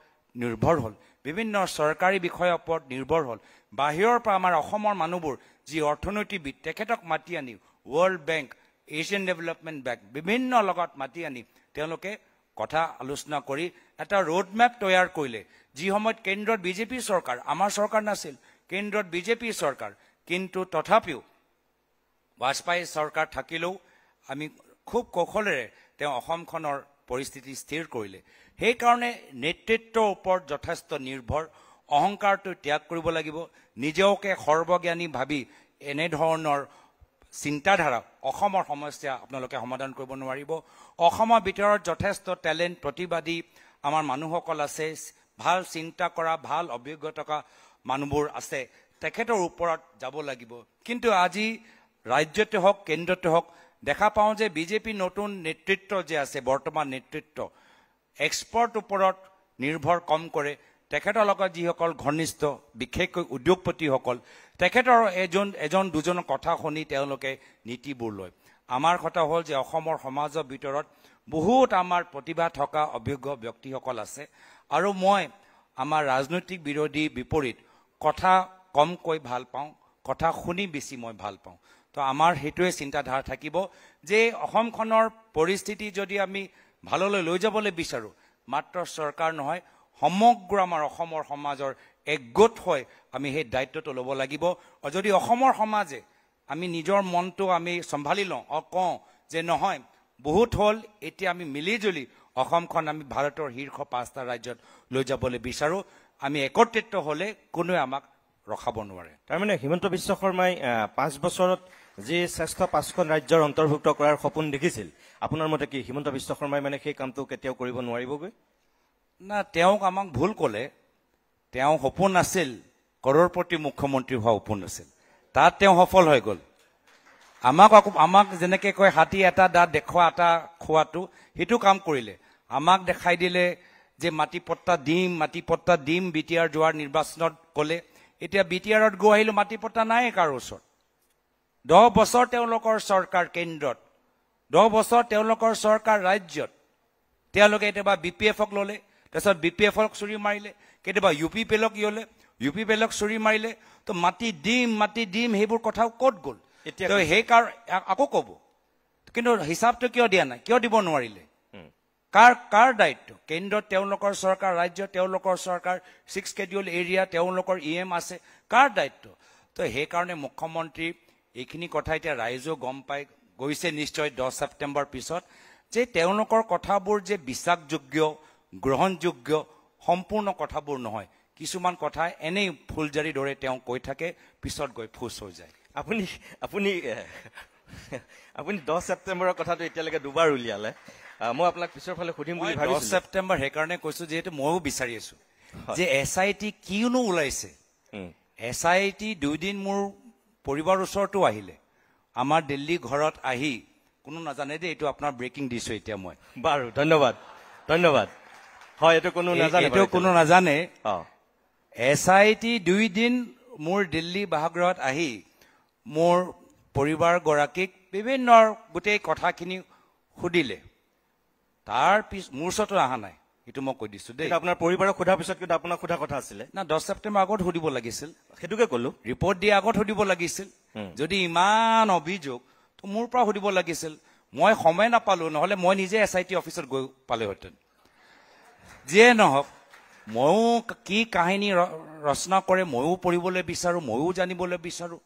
নিৰ্ভৰ হ'ল বিভিন্ন চৰকাৰী বিষয়ৰ ওপৰত নিৰ্ভৰ হ'ল বাহিৰৰ পৰা আমাৰ অসমৰ মানুহবোৰ যি অৰ্থনৈতিকবিদ তেখেতক মাতি আনি world bank Asian development bank বিভিন্ন লগত মাতি আনি তেওঁলোকে কথা আলোচনা কৰি এটা ৰোডমেপ তৈয়াৰ কৰিলে যি সময়ত কেন্দ্ৰত বিজেপি চৰকাৰ আমাৰ চৰকাৰ নাছিল কেন্দ্ৰত বিজেপি চৰকাৰ কিন্তু তথাপিও বাজপেয়ী চৰকাৰ থাকিলেও আমি খুব কৌশলেৰে তেওঁ অসমখনৰ পৰিস্থিতি স্থিৰ কৰিলে সেইকাৰণে নেতৃত্বৰ ওপৰত যথেষ্ট নিৰ্ভৰ অহংকাৰটো ত্যাগ কৰিব লাগিব নিজকে সৰ্বজ্ঞানী ভাবি এনেধৰণৰ চিন্তাধাৰা অসমৰ সমস্যা আপোনালোকে সমাধান কৰিব নোৱাৰিব অসমৰ ভিতৰত যথেষ্ট টেলেণ্ট প্ৰতিবাদী আমাৰ মানুহসকল আছে ভাল চিন্তা কৰা ভাল অভিজ্ঞতা থকা মানুহবোৰ আছে তেখেতৰ ওপৰত যাব লাগিব কিন্তু আজি ৰাজ্যতে হওক কেন্দ্ৰতে হওক দেখা পাওঁ যে বিজেপি নতুন নেতৃত্ব যে আছে বৰ্তমান নেতৃত্ব এক্সপাৰ্ট ওপৰত নিৰ্ভৰ কম কৰে তেখেতৰ লগত যিসকল ঘনিষ্ঠ বিশেষকৈ উদ্যোগপতিসকল তেখেতৰ এজন দুজনৰ কথা শুনি তেওঁলোকে নীতিবোৰ লয় আমাৰ কথা হ'ল যে অসমৰ সমাজৰ ভিতৰত বহুত আমাৰ প্ৰতিভা থকা অভিজ্ঞ ব্যক্তিসকল আছে আৰু মই আমাৰ ৰাজনৈতিক বিৰোধী বিপৰীত কথা কমকৈ ভাল পাওঁ কথা শুনি বেছি মই ভাল পাওঁ তো আমাৰ সেইটোৱে চিন্তাধাৰা থাকিব যে অসমখনৰ পৰিস্থিতি যদি আমি ভাললৈ লৈ যাবলৈ বিচাৰোঁ মাত্ৰ চৰকাৰ নহয় সমগ্ৰ আমাৰ অসমৰ সমাজৰ একগোট হৈ আমি সেই দায়িত্বটো ল'ব লাগিব আৰু যদি অসমৰ সমাজে আমি নিজৰ মনটো আমি চম্ভালি লওঁ কওঁ যে নহয় বহুত হ'ল এতিয়া আমি মিলিজুলি অসমখন আমি ভাৰতৰ শীৰ্ষ 5টা ৰাজ্যত লৈ যাবলৈ বিচাৰোঁ আমি একত্ৰিত হ'লে কোনোৱে আমাক ৰখাব নোৱাৰে তাৰমানে হিমন্ত বিশ্ব শৰ্মাই 5 বছৰত যি শ্ৰেষ্ঠ 5খন ৰাজ্যৰ অন্তৰ্ভুক্ত কৰাৰ সপোন দেখিছিল আপোনাৰ মতে কি হিমন্ত বিশ্ব শৰ্মাই মানে সেই কামটো কেতিয়াও কৰিব নোৱাৰিবগৈ না তেওঁক আমাক ভুল ক'লে তেওঁ সপোন আছিল কৰৰপতি মুখ্যমন্ত্ৰী হোৱা সপোন আছিল তাত তেওঁ সফল হৈ গ'ল আমাক যেনেকৈ কয় হাতী এটা দাঁত দেখুওৱা এটা খোৱাটো সেইটো কাম কৰিলে আমাক দেখাই দিলে যে মাটি পট্টা দিম বিটিআৰ যোৱাৰ নিৰ্বাচনত ক'লে এতিয়া বিটিআৰত গৈ আহিলোঁ মাটি পট্টা নাই কাৰো ওচৰত 10 বছৰ তেওঁলোকৰ চৰকাৰ কেন্দ্ৰত 10 বছৰ তেওঁলোকৰ চৰকাৰ ৰাজ্যত তেওঁলোকে কেতিয়াবা BPF-ক ল'লে তাৰপিছত BPF-ক চুৰি মাৰিলে কেতিয়াবা UPPLক চুৰি মাৰিলে তো মাটি দিম সেইবোৰ কথাও ক'ত গ'ল এতিয়া সেইকাৰ আকৌ ক'ব কিন্তু হিচাপটো কিয় দিয়া নাই কিয় দিব নোৱাৰিলে কাৰ দায়িত্ব কেন্দ্ৰত তেওঁলোকৰ চৰকাৰ ৰাজ্য তেওঁলোকৰ চৰকাৰ 6 স্কেডিউল এৰিয়া তেওঁলোকৰ EM আছে কাৰ দায়িত্ব তো সেইকাৰণে মুখ্যমন্ত্ৰী এইখিনি কথা এতিয়া ৰাইজেও গম পাই গৈছে নিশ্চয় 10 ছেপ্টেম্বৰ পিছত যে তেওঁলোকৰ কথাবোৰ যে বিশ্বাসযোগ্য গ্ৰহণযোগ্য সম্পূৰ্ণ কথাবোৰ নহয় কিছুমান কথা এনেই ফুলজাৰি দৰে তেওঁ কৈ থাকে পিছত গৈ ফুস হৈ যায় আপুনি 10 ছেপ্টেম্বৰৰ কথাটো এতিয়ালৈকে দুবাৰ উলিয়ালে মই আপোনাক পিছৰ ফালে সুধিম বুলি ভাবিছোঁ 10 ছেপ্টেম্বৰ সেইকাৰণে কৈছোঁ যিহেতু ময়ো বিচাৰি আছোঁ যে SIT কিনো ওলাইছে SIT 2 দিন মোৰ পৰিবাৰ ওচৰতো আহিলে আমাৰ দিল্লী ঘৰত আহি কোনো নাজানে যে এইটো আপোনাৰ ব্ৰেকিং দিছোঁ এতিয়া মই বাৰু ধন্যবাদ হয় এইটো কোনো নাজানে SIT 2 দিন মোৰ দিল্লী বাসগৃহত আহি মোৰ পৰিবাৰ গৰাকীক বিভিন্ন গোটেই কথাখিনি সুধিলে তাৰ মোৰ ওচৰতো অহা নাই এইটো মই কৈ দিছোঁ দেই আপোনাৰ পৰিবাৰক সোধাৰ পিছত কিন্তু আপোনাক সোধা কথা আছিলে না 10 ছেপ্টেম্বৰ আগত সুধিব লাগিছিল সেইটোকে ক'লো ৰিপৰ্ট দিয়া আগত সুধিব লাগিছিল যদি ইমান অভিযোগ তো মোৰ পৰা সুধিব লাগিছিল মই সময় নাপালোঁ নহ'লে মই নিজে SIT অফিচত গৈ পালেহেঁতেন যিয়ে নহওক ময়ো কি কাহিনী ৰচনা কৰে ময়ো পঢ়িবলৈ বিচাৰোঁ ময়ো জানিবলৈ বিচাৰোঁ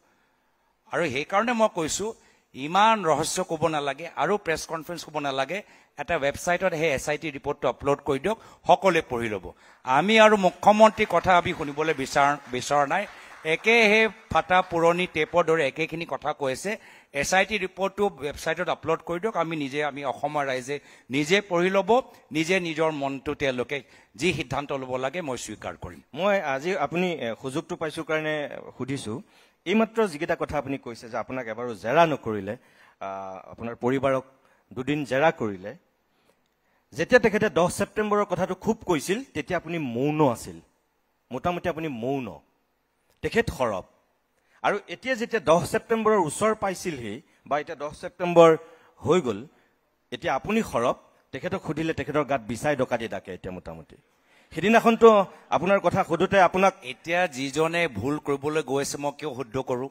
আৰু সেইকাৰণে মই কৈছোঁ ইমান ৰহস্য ক'ব নালাগে আৰু প্ৰেছ কনফাৰেন্স ক'ব নালাগে এটা ৱেবছাইটত সেই SIT ৰিপৰ্টটো আপলোড কৰি দিয়ক সকলোৱে পঢ়ি ল'ব আমি আৰু মুখ্যমন্ত্ৰীৰ কথা আমি শুনিবলৈ বিচৰা নাই একে সেই ফাটা পুৰণি টেপৰ দৰে একেখিনি কথা কৈ আছে SIT ৰিপৰ্টটো ৱেবছাইটত আপলোড কৰি দিয়ক আমি অসমৰ ৰাইজে নিজে পঢ়ি ল'ব নিজে নিজৰ মনটো তেওঁলোকে যি সিদ্ধান্ত ল'ব লাগে মই স্বীকাৰ কৰিম মই আজি আপুনি সুযোগটো পাইছোঁ কাৰণে সুধিছোঁ এইমাত্ৰ যিকেইটা কথা আপুনি কৈছে যে আপোনাক এবাৰো জেৰা নকৰিলে আপোনাৰ পৰিবাৰক 2 দিন জেৰা কৰিলে যেতিয়া তেখেতে 10 ছেপ্টেম্বৰৰ কথাটো খুব কৈছিল তেতিয়া আপুনি মৌন আছিল মোটামুটি আপুনি মৌন তেখেত সৰব আৰু এতিয়া যেতিয়া 10 ছেপ্টেম্বৰৰ ওচৰ পাইছিলহি বা এতিয়া 10 ছেপ্টেম্বৰ হৈ গ'ল এতিয়া আপুনি সৰব তেখেতক খুদিলে তেখেতৰ গাত বিচাই ডকাতি ডাকে এতিয়া মোটামুটি সেদিনাখনতো আপোনাৰ কথা খুদুতে আপোনাক এতিয়া যিজনে ভুল কৰিবলৈ গৈছে মই কিয় শুদ্ধ কৰোঁ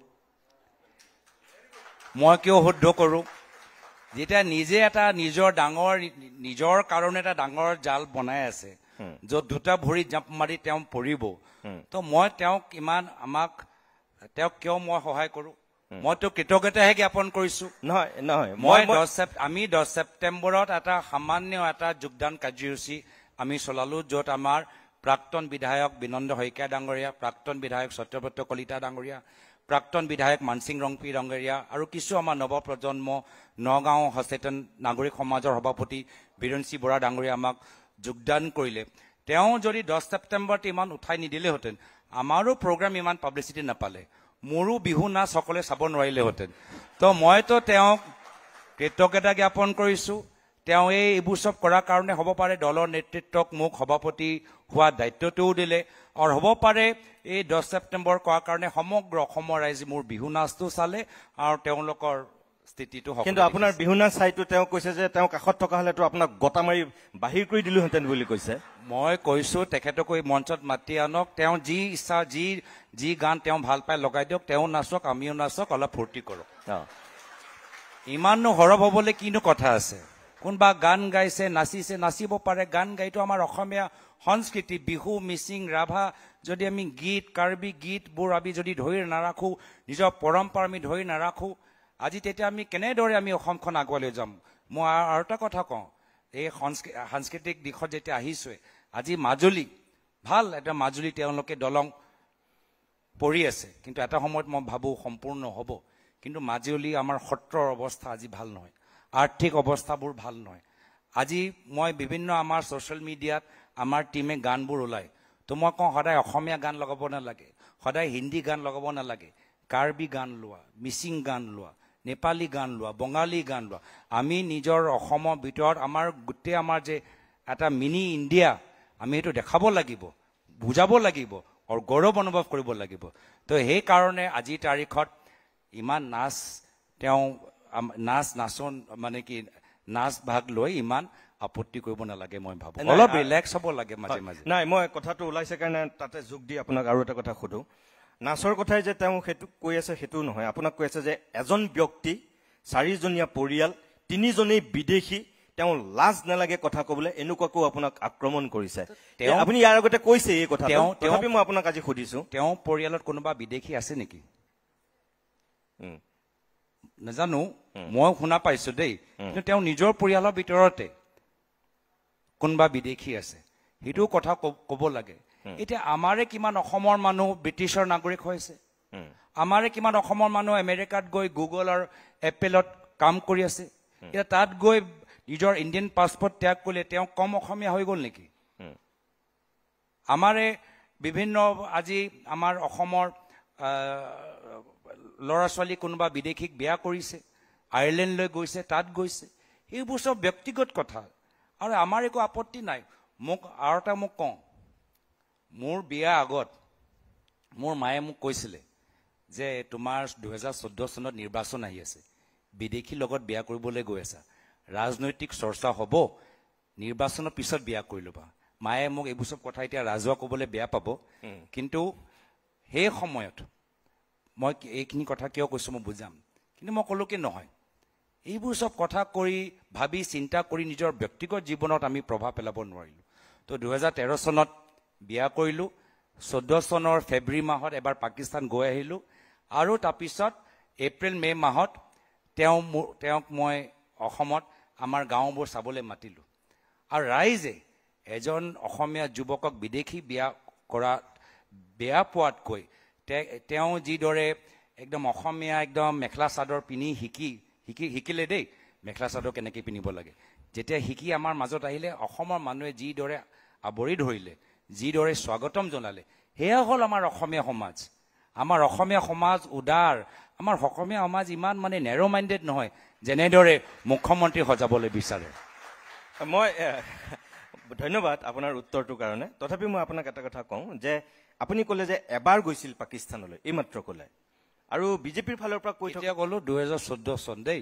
মই কিয় শুদ্ধ কৰোঁ যেতিয়া নিজে এটা নিজৰ কাৰণে এটা ডাঙৰ জাল বনাই আছে য'ত দুটা ভৰি জাম্প মাৰি তেওঁ পৰিব তো মই তেওঁক কিয় মই সহায় কৰোঁ মইতো কৃতজ্ঞতাহে জ্ঞাপন কৰিছোঁ নহয় আমি 10 ছেপ্টেম্বৰত এটা সামান্য এটা যোগদান কাৰ্যসূচী আমি চলালোঁ য'ত আমাৰ প্ৰাক্তন বিধায়ক বিনন্দ শইকীয়া ডাঙৰীয়া প্ৰাক্তন বিধায়ক সত্যব্ৰত কলিতা ডাঙৰীয়া প্ৰাক্তন বিধায়ক মানসিং ৰংপি ডাঙৰীয়া আৰু কিছু আমাৰ নৱপ্ৰজন্ম নগাঁও সচেতন নাগৰিক সমাজৰ সভাপতি বীৰেঞ্চি বৰা ডাঙৰীয়া আমাক যোগদান কৰিলে তেওঁ যদি 10 ছেপ্টেম্বৰত ইমান উঠাই নিদিলেহেঁতেন আমাৰো প্ৰগ্ৰাম ইমান পাব্লিচিটি নাপালে মোৰো বিহু নাচ সকলে চাব নোৱাৰিলেহেঁতেন তো মইতো তেওঁক কৃতজ্ঞতা জ্ঞাপন কৰিছোঁ তেওঁ এইবোৰ চব কৰাৰ কাৰণে হ'ব পাৰে দলৰ নেতৃত্বক মোক সভাপতি হোৱা দায়িত্বটোও দিলে আৰু হ'ব পাৰে এই 10 ছেপ্টেম্বৰ কৰাৰ কাৰণে সমগ্ৰ অসমৰ ৰাইজে মোৰ বিহু নাচটো চালে আৰু তেওঁলোকৰ স্থিতিটো কিন্তু আপোনাৰ বিহু নাচ চাইটো তেওঁ কৈছে যে তেওঁ কাষত থকা হলেতো আপোনাক গটা মাৰি বাহিৰ কৰি দিলোহেঁতেন বুলি কৈছে মই কৈছোঁ তেখেতক এই মঞ্চত মাতি আনক তেওঁ যি ইচ্ছা যি গান তেওঁ ভাল পাই লগাই দিয়ক তেওঁ নাচক আমিও নাচক অলপ ফূৰ্তি কৰক ইমাননো সৰব হ'বলৈ কিনো কথা আছে কোনোবা গান গাইছে নাচিব পাৰে গান গাইটো আমাৰ অসমীয়া সংস্কৃতি বিহু মিচিং ৰাভা যদি আমি গীত কাৰ্বি গীতবোৰ আমি যদি ধৰি নাৰাখোঁ নিজৰ পৰম্পৰা আমি ধৰি নাৰাখোঁ আজি তেতিয়া আমি কেনেদৰে আমি অসমখন আগুৱাই লৈ যাম মই আৰু এটা কথা কওঁ এই সাংস্কৃতিক দিশত যেতিয়া আহিছোঁ আজি মাজুলী ভাল এটা মাজুলী তেওঁলোকে দলং পৰি আছে কিন্তু এটা সময়ত মই ভাবোঁ সম্পূৰ্ণ হ'ব কিন্তু মাজুলী আমাৰ সত্ৰৰ অৱস্থা আজি ভাল নহয় আৰ্থিক অৱস্থাবোৰ ভাল নহয় আজি মই বিভিন্ন আমাৰ ছ'চিয়েল মিডিয়াত আমাৰ টীমে গানবোৰ ওলায় তো মই কওঁ সদায় অসমীয়া গান লগাব নালাগে সদায় হিন্দী গান লগাব নালাগে কাৰ্বি গান লোৱা মিচিং গান লোৱা নেপালী গান লোৱা বঙালী গান লোৱা আমি নিজৰ অসমৰ ভিতৰত আমাৰ গোটেই আমাৰ যে এটা মিনি ইণ্ডিয়া আমি সেইটো দেখাব লাগিব বুজাব লাগিব আৰু গৌৰৱ অনুভৱ কৰিব লাগিব তো সেইকাৰণে আজিৰ তাৰিখত ইমান নাচন মানে কি নাচ ভাগ লৈ ইমান আপত্তি কৰিব নালাগে মই ভাবোঁ অলপ ৰিলেক্স হ'ব লাগে মাজে মাজে নাই মই কথাটো ওলাইছে কাৰণে তাতে যোগ দি আপোনাক আৰু এটা কথা সোধোঁ নাচৰ কথাই যে তেওঁ সেইটো কৈ আছে সেইটো নহয় আপোনাক কৈ আছে যে এজন ব্যক্তি 4জনীয়া পৰিয়াল 3জনেই বিদেশী তেওঁ লাজ নালাগে কথা ক'বলৈ এনেকুৱাকো আপোনাক আক্ৰমণ কৰিছে আপুনি ইয়াৰ আগতে কৈছে এই কথা তথাপি মই আপোনাক আজি সুধিছোঁ তেওঁ পৰিয়ালত কোনোবা বিদেশী আছে নেকি নাজানো মই শুনা পাইছোঁ দেই কিন্তু তেওঁ নিজৰ পৰিয়ালৰ ভিতৰতে কোনোবা বিদেশী আছে সেইটো কথা ক'ব লাগে এতিয়া আমাৰে কিমান অসমৰ মানুহ ব্ৰিটিছৰ নাগৰিক হৈছে আমাৰে কিমান অসমৰ মানুহ আমেৰিকাত গৈ গুগল আৰু এপেলত কাম কৰি আছে এতিয়া তাত গৈ নিজৰ ইণ্ডিয়ান পাছপৰ্ট ত্যাগ কৰিলে তেওঁ কম অসমীয়া হৈ গ'ল নেকি আমাৰে বিভিন্ন আজি আমাৰ অসমৰ ল'ৰা ছোৱালী কোনোবা বিদেশীক বিয়া কৰিছে আয়াৰলেণ্ডলৈ গৈছে তাত গৈছে এইবোৰ চব ব্যক্তিগত কথা আৰু আমাৰ একো আপত্তি নাই মোক আৰু এটা মোক কওঁ মোৰ বিয়া আগত মোৰ মায়ে মোক কৈছিলে যে তোমাৰ 2014 চনত নিৰ্বাচন আহি আছে বিদেশীৰ লগত বিয়া কৰিবলৈ গৈ আছা ৰাজনৈতিক চৰ্চা হ'ব নিৰ্বাচনৰ পিছত বিয়া কৰি ল'বা মায়ে মোক এইবোৰ চব কথা এতিয়া ৰাজহুৱা ক'বলৈ বেয়া পাব কিন্তু সেই সময়ত মই এইখিনি কথা কিয় কৈছোঁ মই বুজাম কিন্তু মই ক'লোঁ কি নহয় এইবোৰ চব কথা কৰি ভাবি চিন্তা কৰি নিজৰ ব্যক্তিগত জীৱনত আমি প্ৰভাৱ পেলাব নোৱাৰিলোঁ তো 2013 চনত বিয়া কৰিলোঁ 14 চনৰ ফেব্ৰুৱাৰী মাহত এবাৰ পাকিস্তান গৈ আহিলোঁ আৰু তাৰপিছত এপ্ৰিল মে মাহত তেওঁক মই অসমত আমাৰ গাঁওবোৰ চাবলৈ মাতিলোঁ আৰু ৰাইজে এজন অসমীয়া যুৱকক বিদেশী বিয়া বেয়া পোৱাতকৈ তেওঁ যিদৰে একদম অসমীয়া একদম মেখেলা চাদৰ পিন্ধি শিকিলে দেই মেখেলা চাদৰ কেনেকৈ পিন্ধিব লাগে যেতিয়া শিকি আমাৰ মাজত আহিলে অসমৰ মানুহে যিদৰে আৱৰি ধৰিলে যিদৰে স্বাগতম জনালে সেয়া হ'ল আমাৰ অসমীয়া সমাজ উদাৰ আমাৰ অসমীয়া সমাজ ইমান মানে নেৰ' মাইণ্ডেড নহয় যেনেদৰে মুখ্যমন্ত্ৰী সজাবলৈ বিচাৰে মই ধন্যবাদ আপোনাৰ উত্তৰটোৰ কাৰণে তথাপি মই আপোনাক এটা কথা কওঁ যে আপুনি ক'লে যে এবাৰ গৈছিল পাকিস্তানলৈ এইমাত্ৰ ক'লে আৰু বিজেপিৰ ফালৰ পৰা কৈ এতিয়া ক'লো 2014 চন দেই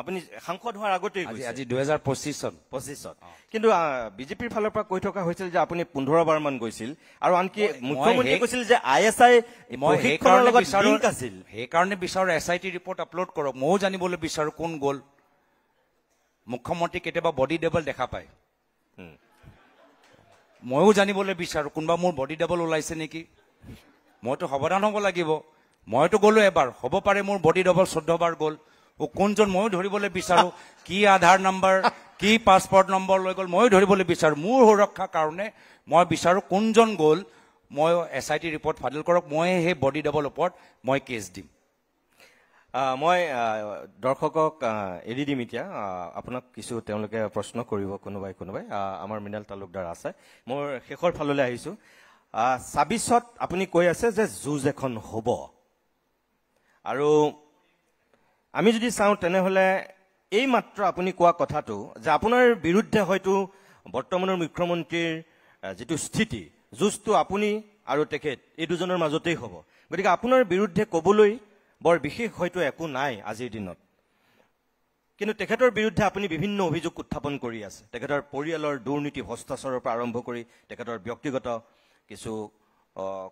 আপুনি সাংসদ হোৱাৰ আগতেই আজি 2025 চন 25 কিন্তু বিজেপিৰ ফালৰ পৰা কৈ থকা হৈছিল যে আপুনি 15 বাৰ মান গৈছিল আৰু আনকি মুখ্যমন্ত্ৰীয়ে কৈছিল যে ISI প্ৰশিক্ষণৰ লগত লিংক আছিল সেইকাৰণে বিচাৰো SIT ৰিপৰ্ট আপলোড কৰক ময়ো জানিবলৈ বিচাৰো কোন গ'ল মুখ্যমন্ত্ৰী কেতিয়াবা বডি ডবল দেখা পায় ময়ো জানিবলৈ বিচাৰো কোনবা মোৰ বডি ডবল ওলাইছে নেকি মইতো সাৱধান হ'ব লাগিব মইতো গ'লো এবাৰ হ'ব পাৰে মোৰ বডি ডবল 14 বাৰ গ'ল ও কোনজন ময়ো ধৰিবলৈ বিচাৰো কি আধাৰ নম্বৰ কি পাছপৰ্ট নম্বৰ লৈ গ'ল ময়ো ধৰিবলৈ বিচাৰো মোৰ সুৰক্ষাৰ কাৰণে মই বিচাৰো কোনজন গ'ল মই SIT ৰিপৰ্ট ফাইল কৰক মই সেই বডি ডবল ওপৰত মই কেছ দিম মই দৰ্শকক এৰি দিম এতিয়া আপোনাক কিছু তেওঁলোকে প্ৰশ্ন কৰিব কোনোবাই আমাৰ মৃণাল তালুকদাৰ আছে মোৰ শেষৰ ফাললৈ আহিছো 26ত আপুনি কৈ আছে যে যুঁজ এখন হ'ব আৰু আমি যদি চাওঁ তেনেহলে এই মাত্ৰ আপুনি কোৱা কথাটো যে আপোনাৰ বিৰুদ্ধে হয়তো বৰ্তমানৰ মুখ্যমন্ত্ৰীৰ যেটো স্থিতি যুঁজটো আপুনি আৰু তেখেত এই দুজনৰ মাজতেই হ'ব গতিকে আপোনাৰ বিৰুদ্ধে ক'বলৈ বৰ বিশেষ হয়তো একো নাই আজিৰ দিনত কিন্তু তেখেতৰ বিৰুদ্ধে আপুনি বিভিন্ন অভিযোগ উত্থাপন কৰি আছে তেখেতৰ পৰিয়ালৰ দুৰ্নীতি ভ্ৰষ্টাচাৰৰ পৰা আৰম্ভ কৰি তেখেতৰ ব্যক্তিগত কিছু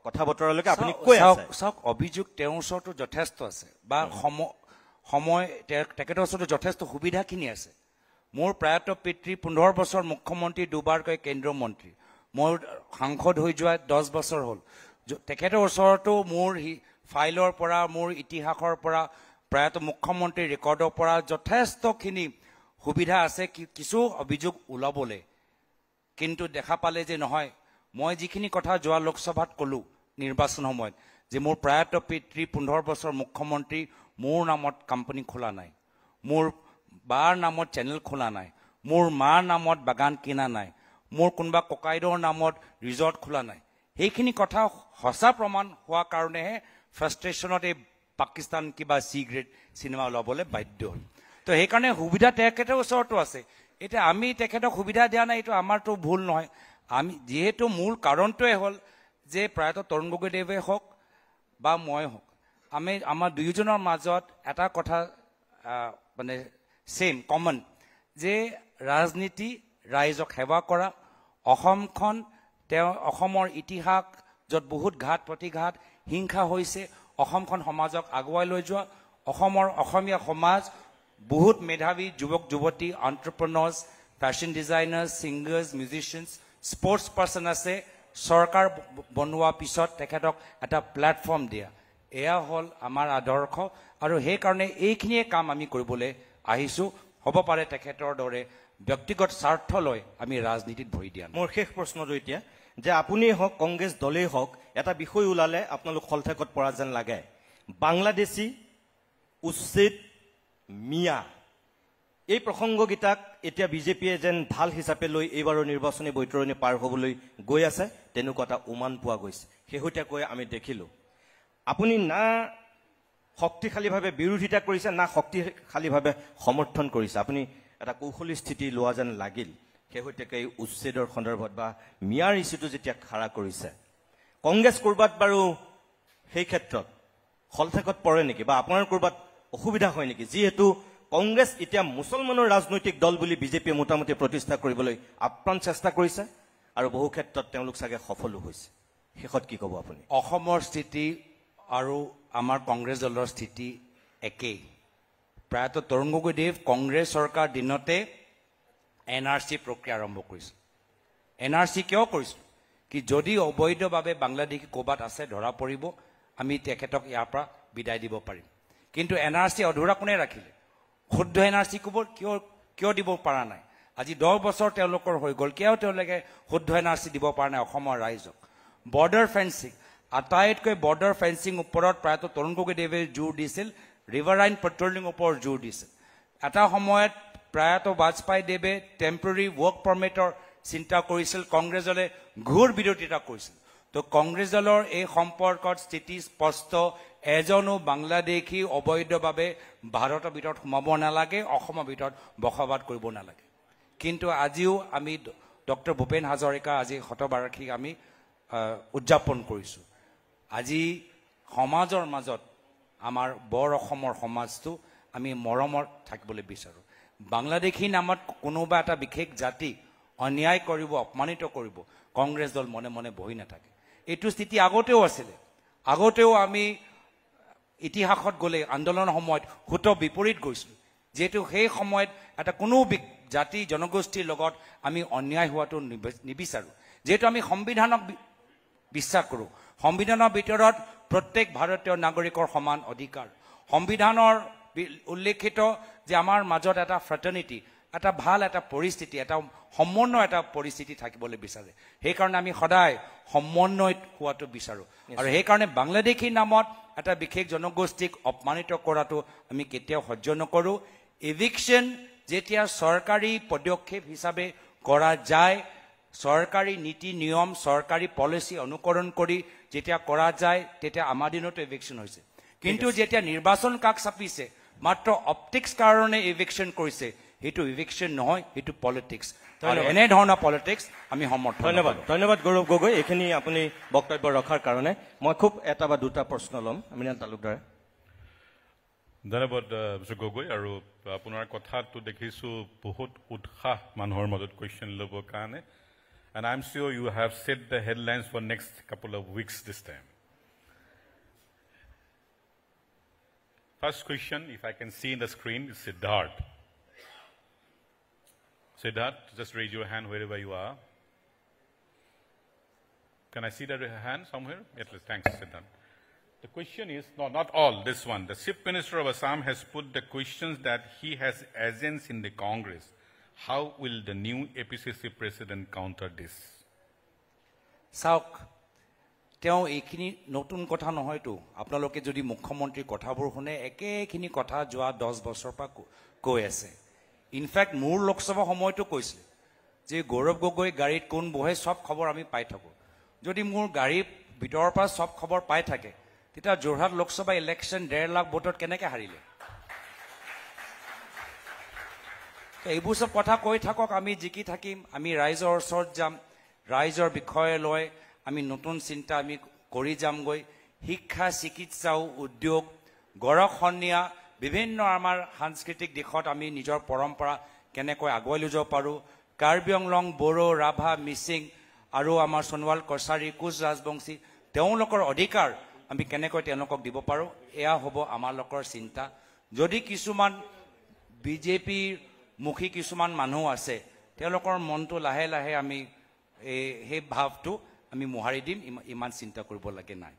কথা বতৰালৈকে আপুনি কৈ আছে সব অভিযোগ তেওঁৰ ওচৰতো যথেষ্ট আছে বা সময় তেখেতৰ ওচৰতো যথেষ্ট সুবিধাখিনি আছে মোৰ প্ৰায়ত পিতৃ 15 বছৰ মুখ্যমন্ত্ৰী দুবাৰকৈ কেন্দ্ৰীয় মন্ত্ৰী মোৰ সাংসদ হৈ যোৱা 10 বছৰ হ'ল তেখেতৰ ওচৰতো মোৰ ফাইলৰ পৰা মোৰ ইতিহাসৰ পৰা প্ৰায়ত মুখ্যমন্ত্ৰী ৰেকৰ্ডৰ পৰা যথেষ্টখিনি সুবিধা আছে কিছু অভিযোগ ওলাবলৈ কিন্তু দেখা পালে যে নহয় মই যিখিনি কথা যোৱা লোকসভাত ক'লো নিৰ্বাচন সময়ত যে মোৰ প্ৰায়ত পিতৃ 15 বছৰ মুখ্যমন্ত্ৰী মোৰ নামত কোম্পানী খোলা নাই মোৰ বাৰ নামত চেনেল খোলা নাই মোৰ মাৰ নামত বাগান কিনা নাই মোৰ কোনবা ককাইদৰ নামত ৰিজৰ্ট খোলা নাই সেইখিনি কথা সঁচা প্ৰমাণ হোৱা কাৰণেহে ফ্ৰাষ্ট্ৰেশ্যনত এই পাকিস্তান কিবা সিগ্ৰেট সিনেমা ওলাবলৈ বাধ্য হ'ল তো সেইকাৰণে সুবিধা তেখেতৰ ওচৰতো আছে এতিয়া আমি তেখেতক সুবিধা দিয়া নাই এইটো আমাৰতো ভুল নহয় আমি যেহেতু মূল কাৰণটোৱে হ'ল যে প্ৰায়ত তৰুণ গগৈদেৱে হওক বা মই হওক আমি আমাৰ দুয়োজনৰ মাজত এটা কথা মানে সেম কমন যে ৰাজনীতি ৰাইজক সেৱা কৰা অসমখন অসমৰ ইতিহাস য'ত বহুত ঘাত প্ৰতিঘাত হিংসা হৈছে অসমখন সমাজক আগুৱাই লৈ যোৱা অসমীয়া সমাজ বহুত মেধাৱী যুৱক যুৱতী entrepreneurs fashion designers singers musicians sports person আছে চৰকাৰ বনোৱা পিছত তেখেতক এটা প্লেটফৰ্ম দিয়া এয়া হ'ল আমাৰ আদৰ্শ আৰু সেইকাৰণে এইখিনিয়ে কাম আমি কৰিবলৈ আহিছোঁ হ'ব পাৰে তেখেতৰ দৰে ব্যক্তিগত স্বাৰ্থ লৈ আমি ৰাজনীতিত ভৰি দিয়া মোৰ শেষ প্ৰশ্নটো এতিয়া যে আপুনিয়ে হওক কংগ্ৰেছ দলেই হওক এটা বিষয় ওলালে আপোনালোক খলঠেকত পৰা যেন লাগে বাংলাদেশী উচ্ছেদ মিয়া এই প্ৰসংগগীতাক এতিয়া বিজেপিয়ে যেন ঢাল হিচাপে লৈ এইবাৰৰ নিৰ্বাচনী বৈতৰণি পাৰ হ'বলৈ গৈ আছে তেনেকুৱা এটা উমান পোৱা গৈছে শেহতীয়াকৈ আমি দেখিলোঁ আপুনি না শক্তিশালীভাৱে বিৰোধিতা কৰিছে না শক্তিশালীভাৱে সমৰ্থন কৰিছে আপুনি এটা কৌশলী স্থিতি লোৱা যেন লাগিল শেহতীয়াকৈ এই উচ্ছেদৰ সন্দৰ্ভত বা মিয়াৰ ইছ্যুটো যেতিয়া খাৰা কৰিছে কংগ্ৰেছ ক'ৰবাত বাৰু সেই ক্ষেত্ৰত খলঠেকত পৰে নেকি বা আপোনাৰ ক'ৰবাত অসুবিধা হয় নেকি যিহেতু কংগ্ৰেছ এতিয়া মুছলমানৰ ৰাজনৈতিক দল বুলি বিজেপিয়ে মোটামুটি প্ৰতিষ্ঠা কৰিবলৈ আপ্ৰাণ চেষ্টা কৰিছে আৰু বহু ক্ষেত্ৰত তেওঁলোক চাগে সফলো হৈছে শেষত কি ক'ব আপুনি অসমৰ স্থিতি আৰু আমাৰ কংগ্ৰেছ দলৰ স্থিতি একেই প্ৰায়ত তৰুণ গগৈদেৱ কংগ্ৰেছ চৰকাৰ দিনতে NRC প্ৰক্ৰিয়া আৰম্ভ কৰিছিল NRC কিয় কৰিছিল কি যদি অবৈধভাৱে বাংলাদেশী ক'ৰবাত আছে ধৰা পৰিব আমি তেখেতক ইয়াৰ পৰা বিদায় দিব পাৰিম কিন্তু NRC অধুৰা কোনে ৰাখিলে শুদ্ধ NRC কিয় দিব পৰা নাই আজি 10 বছৰ তেওঁলোকৰ হৈ গ'ল কিয় তেওঁলোকে শুদ্ধ NRC দিব পৰা নাই অসমৰ ৰাইজক বৰ্ডাৰ ফেন্সিং আটাইতকৈ বৰ্ডাৰ ফেন্সিং ওপৰত প্ৰায়ত তৰুণ গগৈদেৱে জোৰ দিছিল ৰিভাৰাইন পেট্ৰলিং ওপৰত জোৰ দিছিল এটা সময়ত প্ৰায়ত বাজপেয়ী দেৱে টেম্পৰেৰী ৱৰ্ক পাৰমিটৰ চিন্তা কৰিছিল কংগ্ৰেছলে ঘোৰ বিৰোধিতা কৰিছিল তো কংগ্ৰেছ দলৰ এই সম্পৰ্কত স্থিতি স্পষ্ট এজনো বাংলাদেশী অবৈধভাৱে ভাৰতৰ ভিতৰত সোমাব নালাগে অসমৰ ভিতৰত বসবাস কৰিব নালাগে কিন্তু আজিও আমি ডক্টৰ ভূপেন হাজৰিকা আজি শতবাৰ্ষিকী আমি উদযাপন কৰিছোঁ আজি সমাজৰ মাজত আমাৰ বৰ অসমৰ সমাজটো আমি মৰমত থাকিবলৈ বিচাৰোঁ বাংলাদেশী নামত কোনোবা এটা বিশেষ জাতি অন্যায় কৰিব অপমানিত কৰিব কংগ্ৰেছ দল মনে মনে বহি নাথাকে এইটো স্থিতি আগতেও আছিলে আগতেও আমি ইতিহাসত গ'লে আন্দোলনৰ সময়ত হুত বিপৰীত গৈছিলোঁ যেহেতু সেই সময়ত এটা কোনো জাতি জনগোষ্ঠীৰ লগত আমি অন্যায় হোৱাটো নিবিচাৰোঁ যেহেতু আমি সংবিধানক বিশ্বাস কৰোঁ সংবিধানৰ ভিতৰত প্ৰত্যেক ভাৰতীয় নাগৰিকৰ সমান অধিকাৰ সংবিধানৰ উল্লেখিত যে আমাৰ মাজত এটা ফ্ৰেটাৰ্নিটি এটা ভাল এটা পৰিস্থিতি এটা সমন্বয় এটা পৰিস্থিতি থাকিবলৈ বিচাৰে সেইকাৰণে আমি সদায় সমন্বয়ত হোৱাটো বিচাৰোঁ আৰু সেইকাৰণে বাংলাদেশী নামত এটা বিশেষ জনগোষ্ঠীক অপমানিত কৰাটো আমি কেতিয়াও সহ্য নকৰোঁ ইভিকশ্যন যেতিয়া চৰকাৰী পদক্ষেপ হিচাপে কৰা যায় চৰকাৰী নীতি নিয়ম চৰকাৰী পলিচি অনুকৰণ কৰি যেতিয়া কৰা যায় তেতিয়া আমাৰ দিনতো ইভিকশ্যন হৈছে কিন্তু যেতিয়া নিৰ্বাচন কাষ চাপিছে মাত্ৰ অপটিক্স কাৰণে ইভিকশ্যন কৰিছে সেইটো ইভিকশ্যন নহয় সেইটো পলিটিক্স আৰু এনেধৰণৰ পলিটিক্স আমি সমৰ্থন ধন্যবাদ গৌৰৱ গগৈ এইখিনি আপুনি বক্তব্য ৰখাৰ কাৰণে মই খুব এটা বা দুটা প্ৰশ্ন ল'ম মৃণাল তালুকদাৰ ধন্যবাদ মিষ্টাৰ গগৈ আৰু আপোনাৰ কথাটো দেখিছোঁ বহুত উৎসাহ মানুহৰ মাজত কুৱেশ্যন ল'বৰ কাৰণে and I'm sure you have set the headlines for next couple of weeks this time. First question, if I can see in the screen, is Siddharth. Siddharth, just raise your hand wherever you are. Can I see that hand somewhere? Yes, thanks, Siddharth. The question is, no, not all, this one. The Chief Minister of Assam has put the questions that he has agents in the Congress. How will the new APCC president counter this? চাওক তেওঁ এইখিনি নতুন কথা নহয়তো আপোনালোকে যদি মুখ্যমন্ত্ৰীৰ কথাবোৰ শুনে একেখিনি কথা যোৱা 10 বছৰৰ পৰা কৈ আছে ইনফেক্ট মোৰ লোকসভা সময়তো কৈছিলে যে গৌৰৱ গগৈ গাড়ীত কোন বহে সব খবৰ আমি পাই থাকো যদি মোৰ গাড়ীৰ ভিতৰৰ পৰা সব খবৰ পাই থাকে তেতিয়া যোৰহাট লোকসভা ইলেকশ্যন 1.5 লাখ ভোটত কেনেকৈ হাৰিলে এইবোৰ সব কথা কৈ থাকক আমি জিকি থাকিম আমি ৰাইজৰ ওচৰত যাম ৰাইজৰ বিষয়ে লৈ আমি নতুন চিন্তা আমি কৰি যামগৈ শিক্ষা চিকিৎসা উদ্যোগ গৰখনীয়া বিভিন্ন আমাৰ সাংস্কৃতিক দিশত আমি নিজৰ পৰম্পৰা কেনেকৈ আগুৱাই লৈ যাব পাৰোঁ কাৰ্বি আংলং বড়ো ৰাভা মিচিং আৰু আমাৰ সোণোৱাল কছাৰী কোচ ৰাজবংশী তেওঁলোকৰ অধিকাৰ আমি কেনেকৈ তেওঁলোকক দিব পাৰোঁ এয়া হ'ব আমাৰ লোকৰ চিন্তা যদি কিছুমান বিজেপিৰ মুখী কিছুমান মানুহ আছে তেওঁলোকৰ মনটো লাহে লাহে আমি এই ভাৱটো আমি মোহাৰি দিম ইমান চিন্তা কৰিব লাগে নাই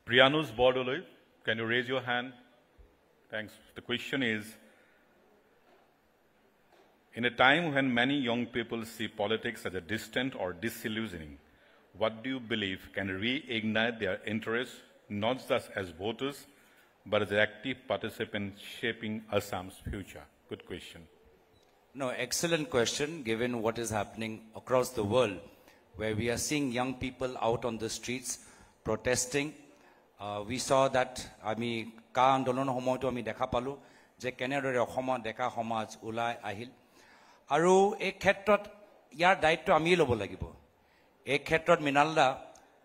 Priyanus Bordoloi, can you raise your hand? Thanks. The question is, in a time when many young people see politics as a distant or disillusioning, what do you believe can reignite their interest, not just as voters, but as active participants shaping Assam's future? Good question. No, excellent question, given what is happening across the world, where we are seeing young people out on the streets protesting. We saw that, কা আন্দোলনৰ সময়তো আমি দেখা পালোঁ যে কেনেদৰে অসমৰ ডেকা সমাজ ওলাই আহিল আৰু এই ক্ষেত্ৰত ইয়াৰ দায়িত্ব আমি ল'ব লাগিব এই ক্ষেত্ৰত মৃণালদা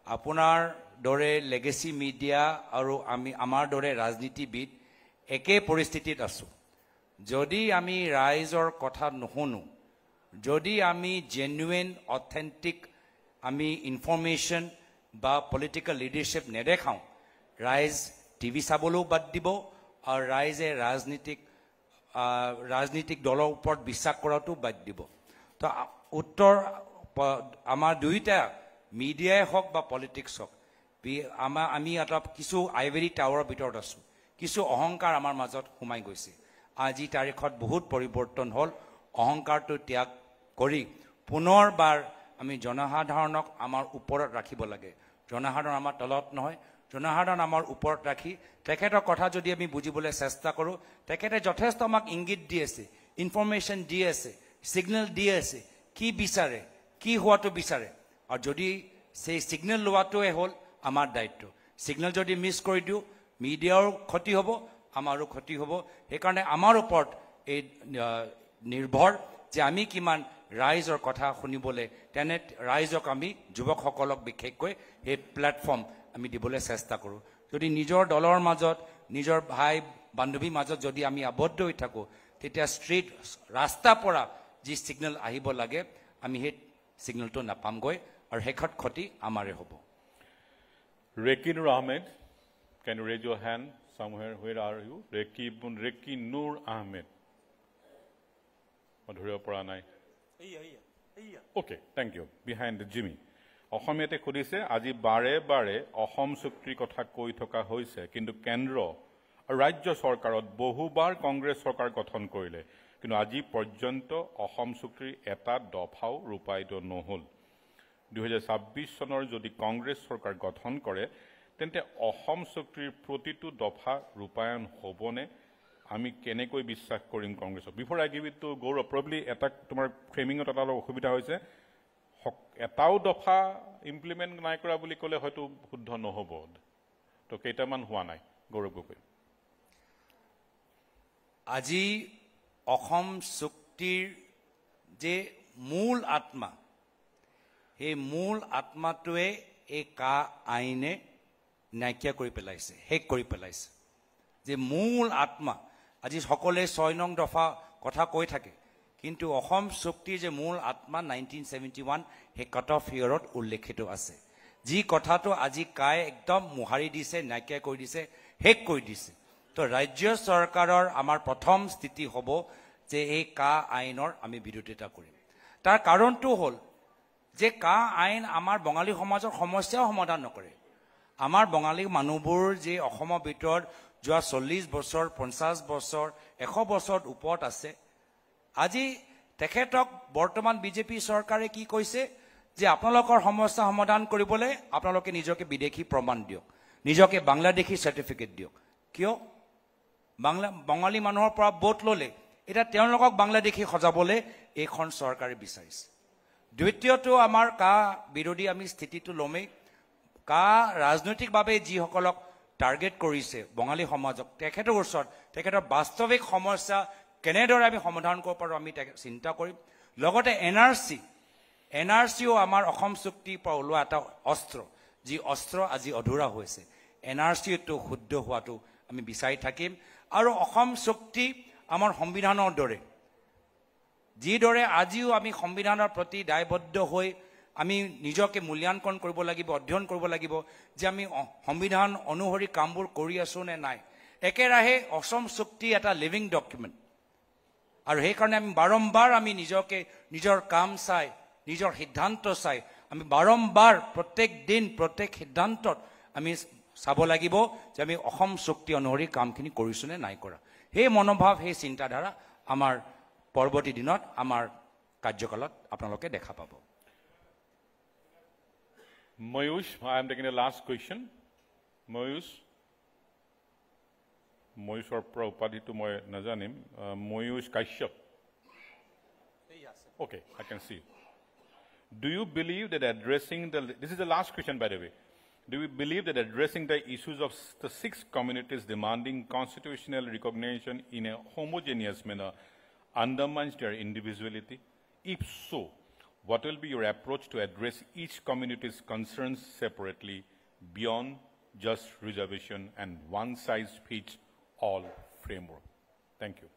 আপোনাৰ দৰে লেগেসি মিডিয়া আৰু আমাৰ দৰে ৰাজনীতিবিদ একে পৰিস্থিতিত আছোঁ যদি আমি ৰাইজৰ কথা নুশুনো যদি আমি জেনুইন অথেন্টিক আমি ইনফৰমেশ্যন বা পলিটিকেল লিডাৰশ্বিপ নেদেখাওঁ ৰাইজ টিভি চাবলৈও বাদ দিব আৰু ৰাইজে ৰাজনীতিক দলৰ ওপৰত বিশ্বাস কৰাটো বাদ দিব তো উত্তৰ আমাৰ দুইটা মিডিয়াই হওক বা পলিটিক্স হওক আমি এটা কিছু আইভেৰী টাৱাৰৰ ভিতৰত আছোঁ কিছু অহংকাৰ আমাৰ মাজত সোমাই গৈছে আজি তাৰিখত বহুত পৰিৱৰ্তন হ'ল অহংকাৰটো ত্যাগ কৰি পুনৰবাৰ আমি জনসাধাৰণক আমাৰ ওপৰত ৰাখিব লাগে জনসাধাৰণ আমাৰ তলত নহয় জনসাধাৰণ আমাৰ ওপৰত ৰাখি তেখেতৰ কথা যদি আমি বুজিবলৈ চেষ্টা কৰোঁ তেখেতে যথেষ্ট আমাক ইংগিত দি আছে ইনফৰমেশ্যন দি আছে ছিগনেল দি আছে কি বিচাৰে কি হোৱাটো বিচাৰে আৰু যদি সেই ছিগনেল লোৱাটোৱে হ'ল আমাৰ দায়িত্ব ছিগনেল যদি মিছ কৰি দিওঁ মিডিয়াৰো ক্ষতি হ'ব আমাৰো ক্ষতি হ'ব সেইকাৰণে আমাৰ ওপৰত এই নিৰ্ভৰ যে আমি কিমান ৰাইজৰ কথা শুনিবলৈ তেনে ৰাইজক আমি যুৱকসকলক বিশেষকৈ সেই প্লেটফৰ্ম আমি দিবলৈ চেষ্টা কৰোঁ যদি নিজৰ দলৰ মাজত নিজৰ ভাই বান্ধৱীৰ মাজত যদি আমি আবদ্ধ হৈ থাকোঁ তেতিয়া ষ্ট্ৰীট ৰাস্তাৰ পৰা যি ছিগনেল আহিব লাগে আমি সেই ছিগনেলটো নাপামগৈ আৰু শেষত ক্ষতি আমাৰে হ'ব Rekinur Ahmed, can you raise your hand somewhere? Where are you? Rekinur Ahmed. Madhurya Paranai. Okay, thank you. Behind the Jimmy. অসমীয়াতে খুদিছে আজি বাৰে বাৰে অসম চুক্তিৰ কথা কৈ থকা হৈছে কিন্তু কেন্দ্ৰ আৰু ৰাজ্য চৰকাৰত বহুবাৰ কংগ্ৰেছ চৰকাৰ গঠন কৰিলে কিন্তু আজি পৰ্যন্ত অসম চুক্তিৰ এটা দফাও ৰূপায়িত নহল 2026 চনৰ যদি কংগ্ৰেছ চৰকাৰ গঠন কৰে তেন্তে অসম চুক্তিৰ প্ৰতিটো দফা ৰূপায়ন হ'বনে আমি কেনেকৈ বিশ্বাস কৰিম কংগ্ৰেছক before I give it to Gaurav probably এটা তোমাৰ ফ্ৰেমিঙত এটা অসুবিধা হৈছে এটাও দফা ইমপ্লিমেণ্ট নাই কৰা বুলি ক'লে হয়তো শুদ্ধ নহ'ব তো কেইটামান হোৱা নাই গৌৰৱ গগৈ আজি অসম চুক্তিৰ যে মূল আত্মা এই মূল আত্মাটোৱে এই কা আইনে নাইকিয়া কৰি পেলাইছে শেষ কৰি পেলাইছে যে মূল আত্মা আজি সকলোৱে 6 নং দফা কথা কৈ থাকে কিন্তু অসম চুক্তিৰ যে মূল আত্মা 1971 হে কাট অফ হিয়ৰত উল্লেখিত আছে যি কথাটো আজি কাই একদম মুহাৰি দিছে নাইকিয়া কৰি দিছে শেষ কৰি দিছে তো ৰাজ্য চৰকাৰৰ আমাৰ প্ৰথম স্থিতি হ'ব যে এই কা আইনৰ আমি বিৰোধিতা কৰিম তাৰ কাৰণটো হ'ল যে কা আইন আমাৰ বঙালী সমাজৰ সমস্যাও সমাধান নকৰে আমাৰ বঙালী মানুহবোৰ যে অসমৰ ভিতৰত যোৱা 40 বছৰ 50 বছৰ 100 বছৰ ওপৰত আছে আজি তেখেতক বৰ্তমান বিজেপি চৰকাৰে কি কৈছে যে আপোনালোকৰ সমস্যা সমাধান কৰিবলৈ আপোনালোকে নিজকে বিদেশী প্ৰমাণ দিয়ক নিজকে বাংলাদেশী সাৰ্টিফিকেট দিয়ক কিয় বঙালী মানুহৰ পৰা ভোট ললে এটা তেওঁলোকক বাংলাদেশী সজাবলৈ এইখন চৰকাৰে বিচাৰিছে দ্বিতীয়টো আমাৰ কা বিৰোধী আমি স্থিতিটো লমেই কা ৰাজনৈতিকভাৱে যিসকলক টাৰ্গেট কৰিছে বঙালী সমাজক তেখেতৰ ওচৰত তেখেতৰ বাস্তৱিক সমস্যা কেনেদৰে আমি সমাধান কৰিব পাৰোঁ আমি চিন্তা কৰিম লগতে এনআৰচিও আমাৰ অসম চুক্তিৰ পৰা ওলোৱা এটা অস্ত্ৰ যি অস্ত্ৰ আজি অধুৰা হৈছে এনআৰচিটো শুদ্ধ হোৱাটো আমি বিচাৰি থাকিম আৰু অসম চুক্তি আমাৰ সংবিধানৰ দৰে যিদৰে আজিও আমি সংবিধানৰ প্ৰতি দায়বদ্ধ হৈ আমি নিজকে মূল্যাংকন কৰিব লাগিব অধ্যয়ন কৰিব লাগিব যে আমি সংবিধান অনুসৰি কামবোৰ কৰি আছো নে নাই একেৰাহে অসম চুক্তি এটা লিভিং ডকুমেণ্ট আৰু সেইকাৰণে আমি বাৰম্বাৰ আমি নিজকে নিজৰ কাম চাই নিজৰ সিদ্ধান্ত চাই আমি বাৰম্বাৰ প্ৰত্যেক দিন প্ৰত্যেক সিদ্ধান্তত আমি চাব লাগিব যে আমি অসম চুক্তি অনুসৰি কামখিনি কৰিছো নে নাই কৰা সেই মনোভাৱ সেই চিন্তাধাৰা আমাৰ পৰৱৰ্তী দিনত আমাৰ কাৰ্যকালত আপোনালোকে দেখা পাব Mayush, I am taking the last question. Mayush or Prabhupada to my Nazanim, Mayush Kashyap. Okay, I can see. Do you believe that addressing this is the last question by the way, do you believe that addressing the issues of the 6 communities demanding constitutional recognition in a homogeneous manner undermines their individuality? If so, what will be your approach to address each community's concerns separately beyond just reservation and one-size-fits-all framework? Thank you.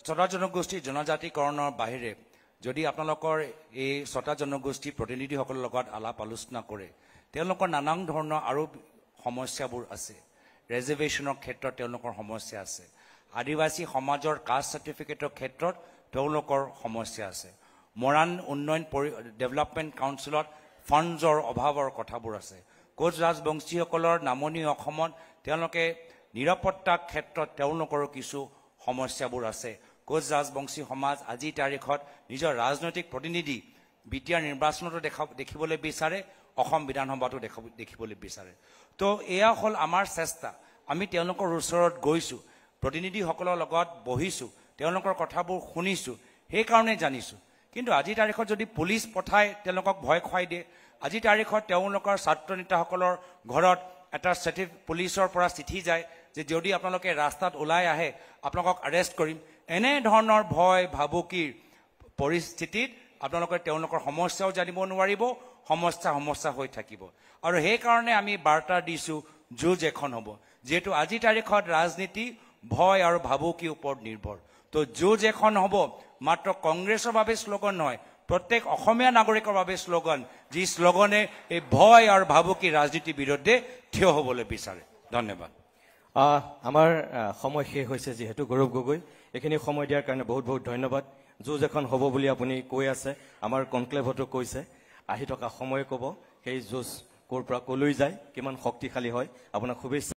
ছটা জনগোষ্ঠী জনজাতিকৰণৰ বাহিৰে যদি আপোনালোকৰ এই ছটা জনগোষ্ঠী প্ৰতিনিধিসকলৰ লগত আলাপ আলোচনা কৰে তেওঁলোকৰ নানান ধৰণৰ আৰু সমস্যাবোৰ আছে ৰিজাৰ্ভেশ্যনৰ ক্ষেত্ৰত তেওঁলোকৰ সমস্যা আছে আদিবাসী সমাজৰ কাষ্ট সাৰ্টিফিকেটৰ ক্ষেত্ৰত তেওঁলোকৰ সমস্যা আছে মৰাণ উন্নয়ন ডেভেলপমেণ্ট কাউন্সিলত ফাণ্ডৰ অভাৱৰ কথাবোৰ আছে কোচ ৰাজবংশীসকলৰ নামনি অসমত তেওঁলোকে নিৰাপত্তাৰ ক্ষেত্ৰত তেওঁলোকৰো কিছু সমস্যাবোৰ আছে কোচ ৰাজবংশী সমাজ আজি তাৰিখত নিজৰ ৰাজনৈতিক প্ৰতিনিধি বিটিআৰ নিৰ্বাচনতো দেখিবলৈ বিচাৰে অসম বিধানসভাতো দেখিবলৈ বিচাৰে তো এয়া হ'ল আমাৰ চেষ্টা আমি তেওঁলোকৰ ওচৰত গৈছো প্ৰতিনিধিসকলৰ লগত বহিছো তেওঁলোকৰ কথাবোৰ শুনিছো সেই কাৰণে জানিছো কিন্তু আজি তাৰিখত যদি পুলিচ পঠাই তেওঁলোকক ভয় খুৱাই দিয়ে আজি তাৰিখত তেওঁলোকৰ ছাত্ৰ নেতাসকলৰ ঘৰত এটা পুলিচৰ পৰা চিঠি যায় যে যদি আপোনালোকে ৰাস্তাত ওলাই আহে আপোনালোকক আৰেষ্ট কৰিম এনে ধৰণৰ ভয় ভাবুকিৰ পৰিস্থিতিত আপোনালোকে তেওঁলোকৰ সমস্যাও জানিব নোৱাৰিব, সমস্যা হৈ থাকিব। আৰু সেইকাৰণে আমি বাৰ্তা দিছোঁ, যুঁজ এখন হ'ব। যিহেতু আজি তাৰিখত ৰাজনীতি ভয় আৰু ভাবুকিৰ ওপৰত নিৰ্ভৰ, তো যুঁজ এখন হ'ব। মাত্ৰ কংগ্ৰেছৰ বাবে শ্লোগান নহয়, প্ৰত্যেক অসমীয়া নাগৰিকৰ বাবে শ্লোগান, যি শ্লোগানে এই ভয় আৰু ভাবুকি ৰাজনীতিৰ বিৰুদ্ধে থিয় হ'বলৈ বিচাৰে। ধন্যবাদ। আমাৰ সময় শেষ হৈছে যিহেতু গৌৰৱ গগৈ, এইখিনি সময় দিয়াৰ কাৰণে বহুত বহুত ধন্যবাদ। যুঁজ এখন হ'ব বুলি আপুনি কৈ আছে, আমাৰ কনক্লেভতো কৈছে, আহি থকা সময়ে ক'ব সেই যুঁজ ক'ৰ পৰা ক'লৈ যায়, কিমান শক্তিশালী হয়। আপোনাক শুভেচ্ছা।